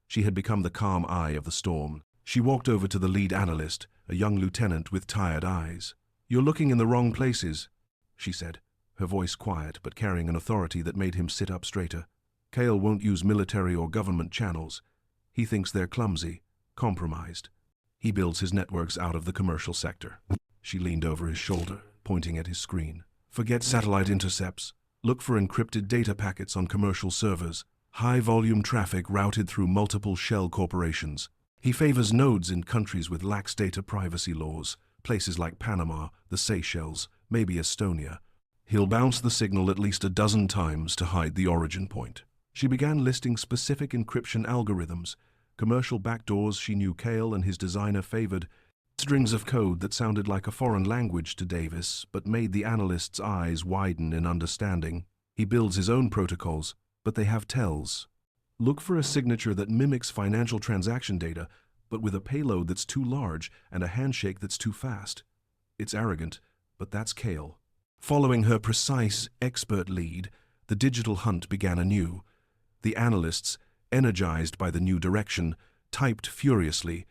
She had become the calm eye of the storm. She walked over to the lead analyst, a young lieutenant with tired eyes. "You're looking in the wrong places," she said, her voice quiet but carrying an authority that made him sit up straighter. "Cale won't use military or government channels. He thinks they're clumsy, compromised. He builds his networks out of the commercial sector." She leaned over his shoulder, pointing at his screen. "Forget satellite intercepts. Look for encrypted data packets on commercial servers. High-volume traffic routed through multiple shell corporations. He favors nodes in countries with lax data privacy laws, places like Panama, the Seychelles, maybe Estonia. He'll bounce the signal at least a dozen times to hide the origin point." She began listing specific encryption algorithms, commercial backdoors she knew Cale and his designer favored, strings of code that sounded like a foreign language to Davis but made the analyst's eyes widen in understanding. He builds his own protocols, but they have tells. Look for a signature that mimics financial transaction data, but with a payload that's too large and a handshake that's too fast. It's arrogant, but that's Cale. Following her precise, expert lead, the digital hunt began anew. The analysts, energized by the new direction, typed furiously,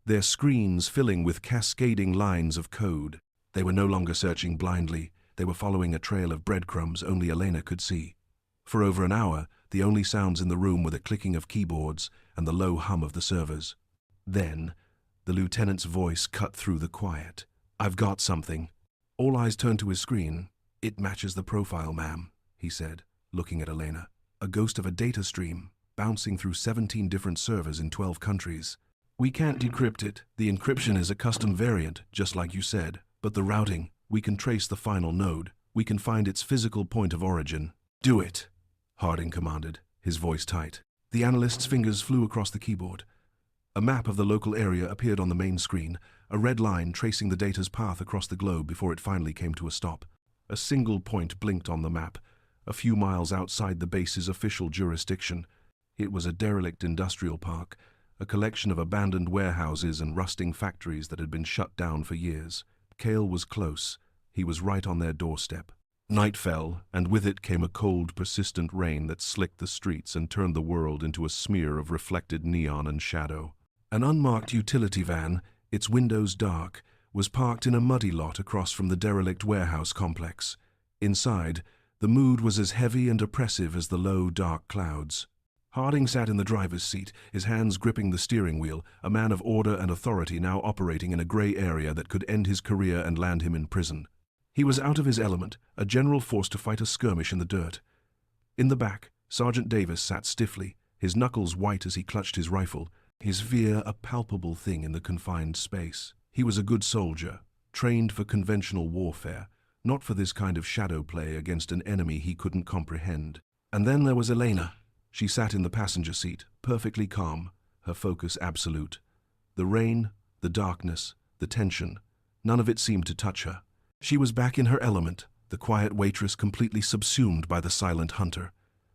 their screens filling with cascading lines of code. They were no longer searching blindly. They were following a trail of breadcrumbs only Elena could see. For over an hour, the only sounds in the room were the clicking of keyboards and the low hum of the servers. Then, the lieutenant's voice cut through the quiet. "I've got something." All eyes turned to his screen. "It matches the profile, ma'am," he said, looking at Elena. "A ghost of a data stream, bouncing through 17 different servers in 12 countries. We can't decrypt it. The encryption is a custom variant, just like you said. But the routing, we can trace the final node. We can find its physical point of origin." "Do it," Harding commanded, his voice tight. The analyst's fingers flew across the keyboard. A map of the local area appeared on the main screen, a red line tracing the data's path across the globe before it finally came to a stop. A single point blinked on the map, a few miles outside the base's official jurisdiction. It was a derelict industrial park, a collection of abandoned warehouses and rusting factories that had been shut down for years. Cale was close. He was right on their doorstep. Night fell, and with it came a cold, persistent rain that slicked the streets and turned the world into a smear of reflected neon and shadow. An unmarked utility van, its windows dark, was parked in a muddy lot across from the derelict warehouse complex. Inside, the mood was as heavy and oppressive as the low, dark clouds. Harding sat in the driver's seat, his hands gripping the steering wheel, a man of order and authority now operating in a gray area that could end his career and land him in prison. He was out of his element, a general forced to fight a skirmish in the dirt. In the back, Sergeant Davis sat stiffly, his knuckles white as he clutched his rifle, his fear a palpable thing in the confined space. He was a good soldier, trained for conventional warfare, not for this kind of shadow play against an enemy he couldn't comprehend. And then there was Elena. She sat in the passenger seat, perfectly calm, her focus absolute. The rain, the darkness, the tension, none of it seemed to touch her. She was back in her element, the quiet waitress completely subsumed by the silent hunter.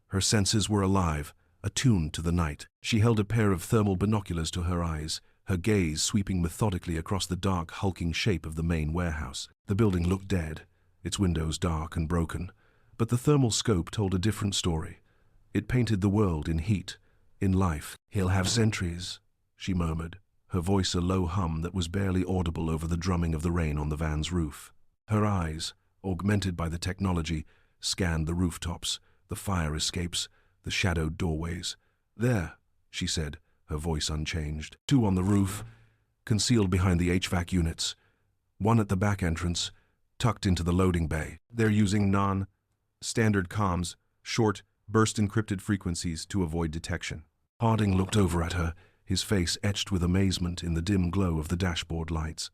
Her senses were alive, attuned to the night. She held a pair of thermal binoculars to her eyes, her gaze sweeping methodically across the dark, hulking shape of the main warehouse. The building looked dead, its windows dark and broken, but the thermal scope told a different story. It painted the world in heat, in life. "He'll have sentries," she murmured, her voice a low hum that was barely audible over the drumming of the rain on the van's roof. Her eyes, augmented by the technology, scanned the rooftops, the fire escapes, the shadowed doorways. "There," she said, her voice unchanged. "Two on the roof, concealed behind the HVAC units. One at the back entrance, tucked into the loading bay. They're using non-standard comms, short, burst-encrypted frequencies to avoid detection." Harding looked over at her, his face etched with amazement in the dim glow of the dashboard lights.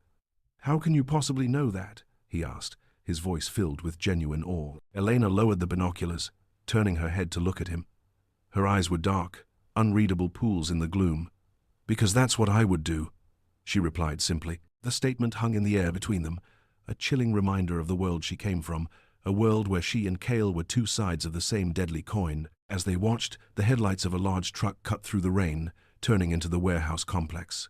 "How can you possibly know that?" he asked, his voice filled with genuine awe. Elena lowered the binoculars, turning her head to look at him. Her eyes were dark, unreadable pools in the gloom. "Because that's what I would do," she replied simply. The statement hung in the air between them, a chilling reminder of the world she came from, a world where she and Cale were two sides of the same deadly coin. As they watched, the headlights of a large truck cut through the rain, turning into the warehouse complex.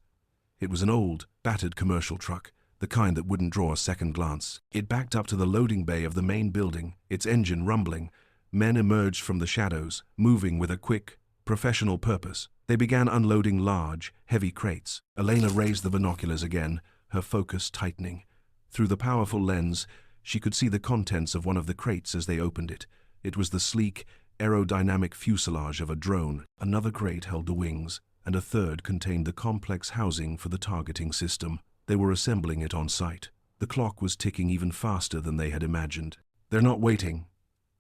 It was an old, battered commercial truck, the kind that wouldn't draw a second glance. It backed up to the loading bay of the main building, its engine rumbling. Men emerged from the shadows, moving with a quick, professional purpose. They began unloading large, heavy crates. Elena raised the binoculars again, her focus tightening. Through the powerful lens, she could see the contents of one of the crates as they opened it. It was the sleek, aerodynamic fuselage of a drone. Another crate held the wings, and a third contained the complex housing for the targeting system. They were assembling it on site. The clock was ticking even faster than they had imagined. "They're not waiting,"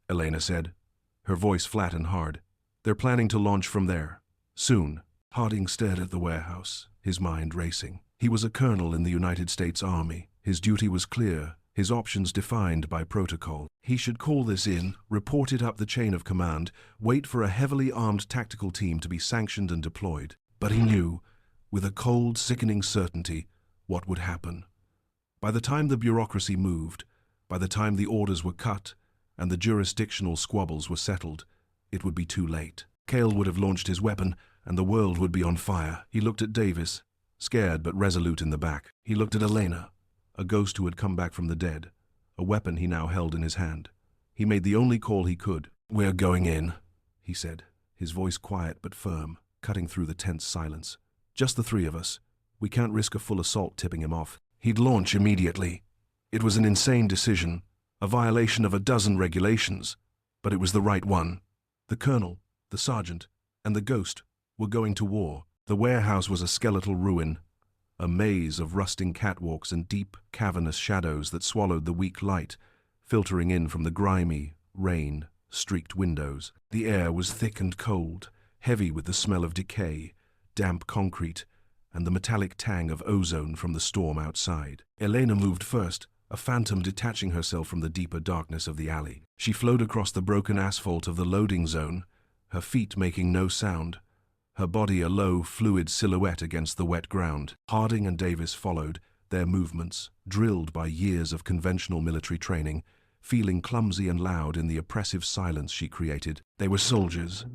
Elena said, her voice flat and hard. "They're planning to launch from there. Soon." Harding stared at the warehouse, his mind racing. He was a colonel in the United States Army. His duty was clear, his options defined by protocol. He should call this in, report it up the chain of command, wait for a heavily armed tactical team to be sanctioned and deployed. But he knew, with a cold, sickening certainty, what would happen. By the time the bureaucracy moved, by the time the orders were cut, and the jurisdictional squabbles were settled, it would be too late. Cale would have launched his weapon, and the world would be on fire. He looked at Davis, scared but resolute in the back. He looked at Elena, a ghost who had come back from the dead, a weapon he now held in his hand. He made the only call he could. "We're going in," he said, his voice quiet but firm, cutting through the tense silence. "Just the three of us. We can't risk a full assault tipping him off." He'd launch immediately. It was an insane decision, a violation of a dozen regulations, but it was the right one. The colonel, the sergeant, and the ghost were going to war. The warehouse was a skeletal ruin, a maze of rusting catwalks and deep, cavernous shadows that swallowed the weak light, filtering in from the grimy, rain-streaked windows. The air was thick and cold, heavy with the smell of decay, damp concrete, and the metallic tang of ozone from the storm outside. Elena moved first, a phantom detaching herself from the deeper darkness of the alley. She flowed across the broken asphalt of the loading zone, her feet making no sound, her body a low, fluid silhouette against the wet ground. Harding and Davis followed, their movements, drilled by years of conventional military training, feeling clumsy and loud in the oppressive silence she created. They were soldiers,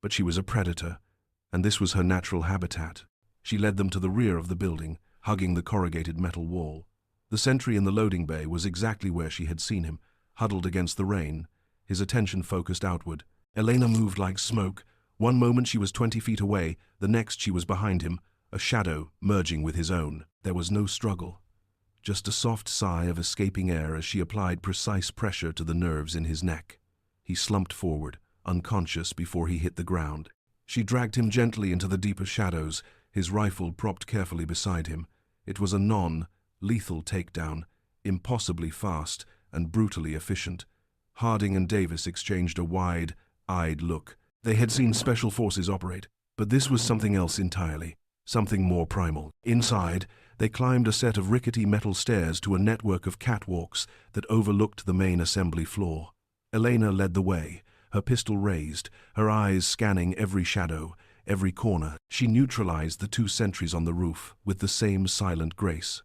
but she was a predator, and this was her natural habitat. She led them to the rear of the building, hugging the corrugated metal wall. The sentry in the loading bay was exactly where she had seen him, huddled against the rain, his attention focused outward. Elena moved like smoke. One moment she was 20 feet away, the next she was behind him, a shadow merging with his own. There was no struggle, just a soft sigh of escaping air as she applied precise pressure to the nerves in his neck. He slumped forward, unconscious before he hit the ground. She dragged him gently into the deeper shadows, his rifle propped carefully beside him. It was a non-lethal takedown, impossibly fast and brutally efficient. Harding and Davis exchanged a wide-eyed look. They had seen special forces operate, but this was something else entirely, something more primal. Inside, they climbed a set of rickety metal stairs to a network of catwalks that overlooked the main assembly floor. Elena led the way, her pistol raised, her eyes scanning every shadow, every corner. She neutralized the two sentries on the roof with the same silent grace.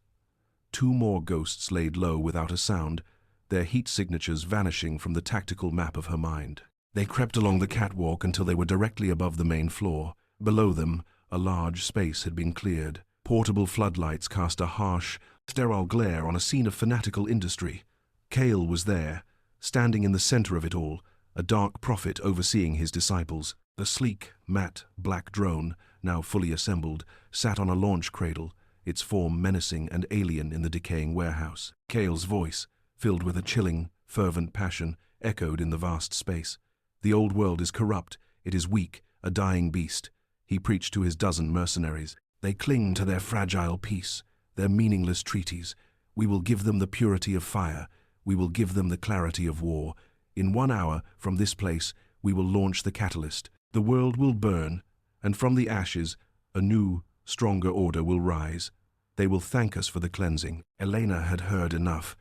Two more ghosts laid low without a sound, their heat signatures vanishing from the tactical map of her mind. They crept along the catwalk until they were directly above the main floor. Below them, a large space had been cleared. Portable floodlights cast a harsh, sterile glare on a scene of fanatical industry. Cale was there, standing in the center of it all, a dark prophet overseeing his disciples. The sleek, matte, black drone, now fully assembled, sat on a launch cradle, its form menacing and alien in the decaying warehouse. Cale's voice, filled with a chilling, fervent passion, echoed in the vast space. The old world is corrupt, it is weak, a dying beast. He preached to his dozen mercenaries. They cling to their fragile peace, their meaningless treaties. We will give them the purity of fire. We will give them the clarity of war. In 1 hour from this place, we will launch the catalyst. The world will burn, and from the ashes, a new, stronger order will rise. They will thank us for the cleansing. Elena had heard enough.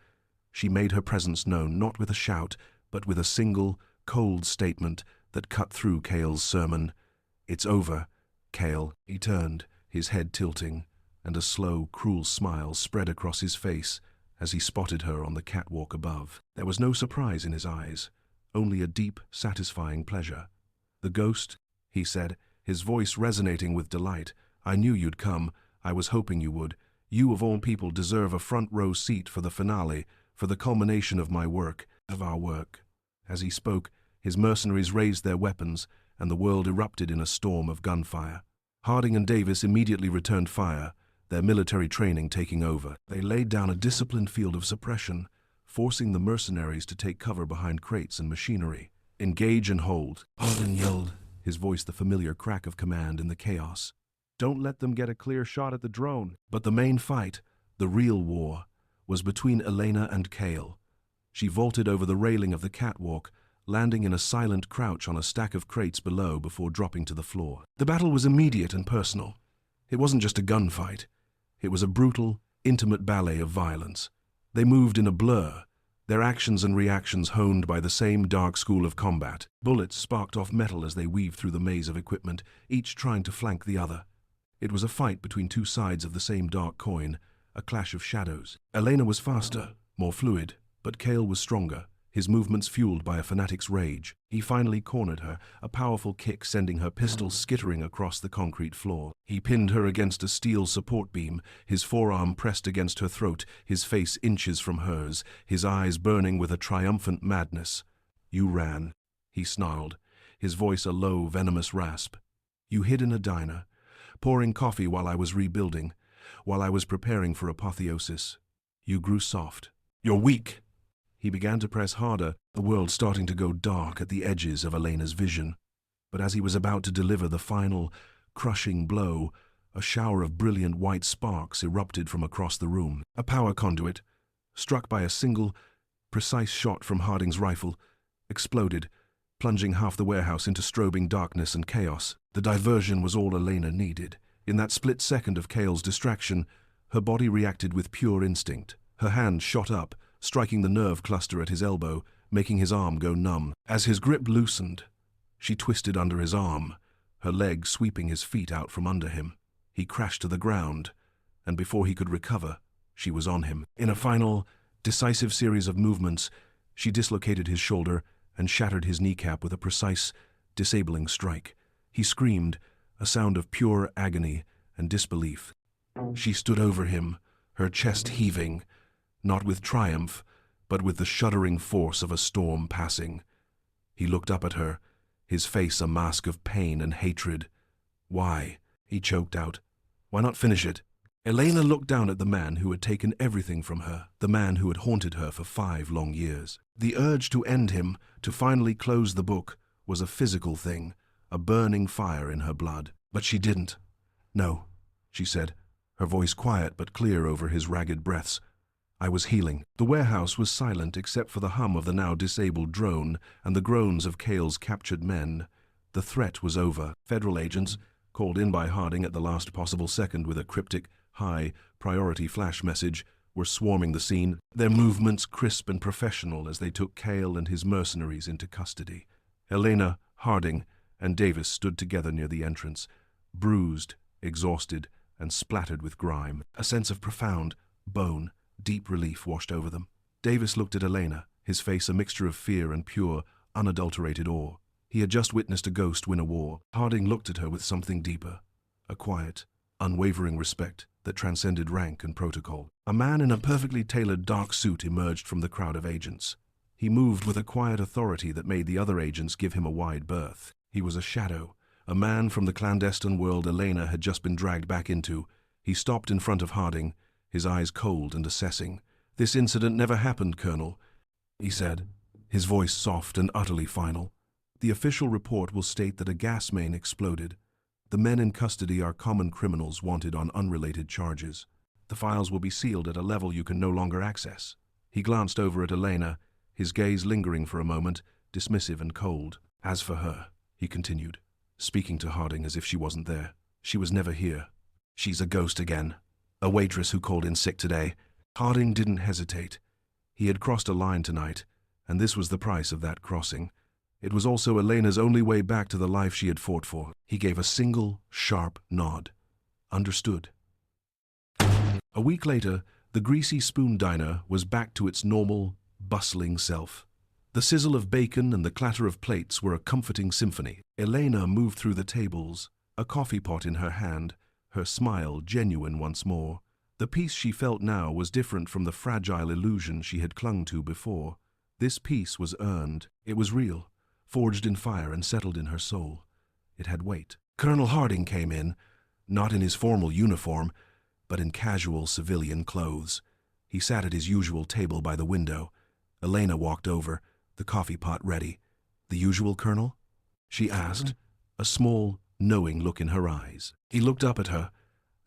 She made her presence known, not with a shout, but with a single, cold statement that cut through Cale's sermon. "It's over, Cale." He turned, his head tilting, and a slow, cruel smile spread across his face as he spotted her on the catwalk above. There was no surprise in his eyes, only a deep, satisfying pleasure. "The ghost," he said, his voice resonating with delight. "I knew you'd come. I was hoping you would. You, of all people, deserve a front-row seat for the finale, for the culmination of my work, of our work." As he spoke, his mercenaries raised their weapons, and the world erupted in a storm of gunfire. Harding and Davis immediately returned fire, their military training taking over. They laid down a disciplined field of suppression, forcing the mercenaries to take cover behind crates and machinery. "Engage and hold," Harding yelled, his voice the familiar crack of command in the chaos. "Don't let them get a clear shot at the drone." But the main fight, the real war, was between Elena and Cale. She vaulted over the railing of the catwalk, landing in a silent crouch on a stack of crates below before dropping to the floor. The battle was immediate and personal. It wasn't just a gunfight. It was a brutal, intimate ballet of violence. They moved in a blur, their actions and reactions honed by the same dark school of combat. Bullets sparked off metal as they weaved through the maze of equipment, each trying to flank the other. It was a fight between two sides of the same dark coin, a clash of shadows. Elena was faster, more fluid, but Cale was stronger, his movements fueled by a fanatic's rage. He finally cornered her, a powerful kick sending her pistol skittering across the concrete floor. He pinned her against a steel support beam, his forearm pressed against her throat, his face inches from hers, his eyes burning with a triumphant madness. "You ran," he snarled, his voice a low, venomous rasp. "You hid in a diner, pouring coffee while I was rebuilding, while I was preparing for apotheosis. You grew soft. You're weak." He began to press harder, the world starting to go dark at the edges of Elena's vision. But as he was about to deliver the final, crushing blow, a shower of brilliant white sparks erupted from across the room. A power conduit, struck by a single, precise shot from Harding's rifle, exploded, plunging half the warehouse into strobing darkness and chaos. The diversion was all Elena needed. In that split second of Cale's distraction, her body reacted with pure instinct. Her hand shot up, striking the nerve cluster at his elbow, making his arm go numb. As his grip loosened, she twisted under his arm, her leg sweeping his feet out from under him. He crashed to the ground, and before he could recover, she was on him. In a final, decisive series of movements, she dislocated his shoulder and shattered his kneecap with a precise, disabling strike. He screamed, a sound of pure agony and disbelief. She stood over him, her chest heaving, not with triumph, but with the shuddering force of a storm passing. He looked up at her, his face a mask of pain and hatred. "Why?" he choked out. "Why not finish it?" Elena looked down at the man who had taken everything from her, the man who had haunted her for 5 long years. The urge to end him, to finally close the book, was a physical thing, a burning fire in her blood. But she didn't. "No," she said, her voice quiet but clear over his ragged breaths. "I was healing." The warehouse was silent except for the hum of the now disabled drone and the groans of Cale's captured men. The threat was over. Federal agents, called in by Harding at the last possible second with a cryptic, high-priority flash message, were swarming the scene, their movements crisp and professional as they took Cale and his mercenaries into custody. Elena, Harding, and Davis stood together near the entrance, bruised, exhausted, and splattered with grime. A sense of profound, deep relief washed over them. Davis looked at Elena, his face a mixture of fear and pure, unadulterated awe. He had just witnessed a ghost win a war. Harding looked at her with something deeper, a quiet, unwavering respect that transcended rank and protocol. A man in a perfectly tailored dark suit emerged from the crowd of agents. He moved with a quiet authority that made the other agents give him a wide berth. He was a shadow, a man from the clandestine world Elena had just been dragged back into. He stopped in front of Harding, his eyes cold and assessing. "This incident never happened, Colonel," he said, his voice soft and utterly final. "The official report will state that a gas main exploded. The men in custody are common criminals wanted on unrelated charges. The files will be sealed at a level you can no longer access." He glanced over at Elena, his gaze lingering for a moment, dismissive and cold. "As for her," he continued, speaking to Harding as if she wasn't there, "she was never here. She's a ghost again. A waitress who called in sick today." Harding didn't hesitate. He had crossed a line tonight, and this was the price of that crossing. It was also Elena's only way back to the life she had fought for. He gave a single, sharp nod. Understood. A week later, the Greasy Spoon Diner was back to its normal, bustling self. The sizzle of bacon and the clatter of plates were a comforting symphony. Elena moved through the tables, a coffee pot in her hand, her smile genuine once more. The peace she felt now was different from the fragile illusion she had clung to before. This peace was earned. It was real, forged in fire and settled in her soul. It had weight. Colonel Harding came in, not in his formal uniform, but in casual civilian clothes. He sat at his usual table by the window. Elena walked over, the coffee pot ready. "The usual, Colonel?" she asked, a small, knowing look in her eyes. He looked up at her,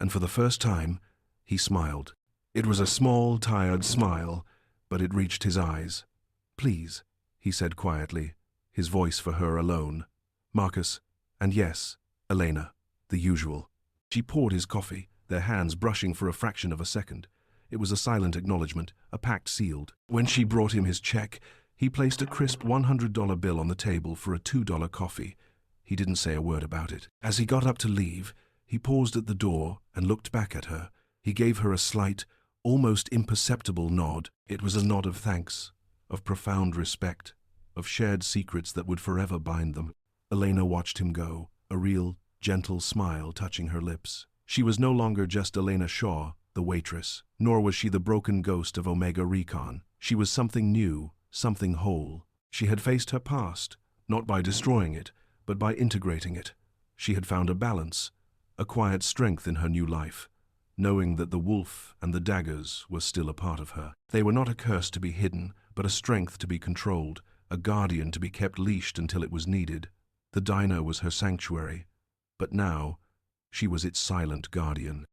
and for the first time, he smiled. It was a small, tired smile, but it reached his eyes. "Please," he said quietly, his voice for her alone. "Marcus, and yes, Elena, the usual." She poured his coffee, their hands brushing for a fraction of a second. It was a silent acknowledgement, a pact sealed. When she brought him his check, he placed a crisp $100 bill on the table for a $2 coffee. He didn't say a word about it. As he got up to leave, he paused at the door and looked back at her. He gave her a slight, almost imperceptible nod. It was a nod of thanks, of profound respect, of shared secrets that would forever bind them. Elena watched him go, a real, gentle smile touching her lips. She was no longer just Elena Shaw, the waitress, nor was she the broken ghost of Omega Recon. She was something new, something whole. She had faced her past, not by destroying it, but by integrating it. She had found a balance, a quiet strength in her new life, knowing that the wolf and the daggers were still a part of her. They were not a curse to be hidden, but a strength to be controlled, a guardian to be kept leashed until it was needed. The diner was her sanctuary, but now she was its silent guardian.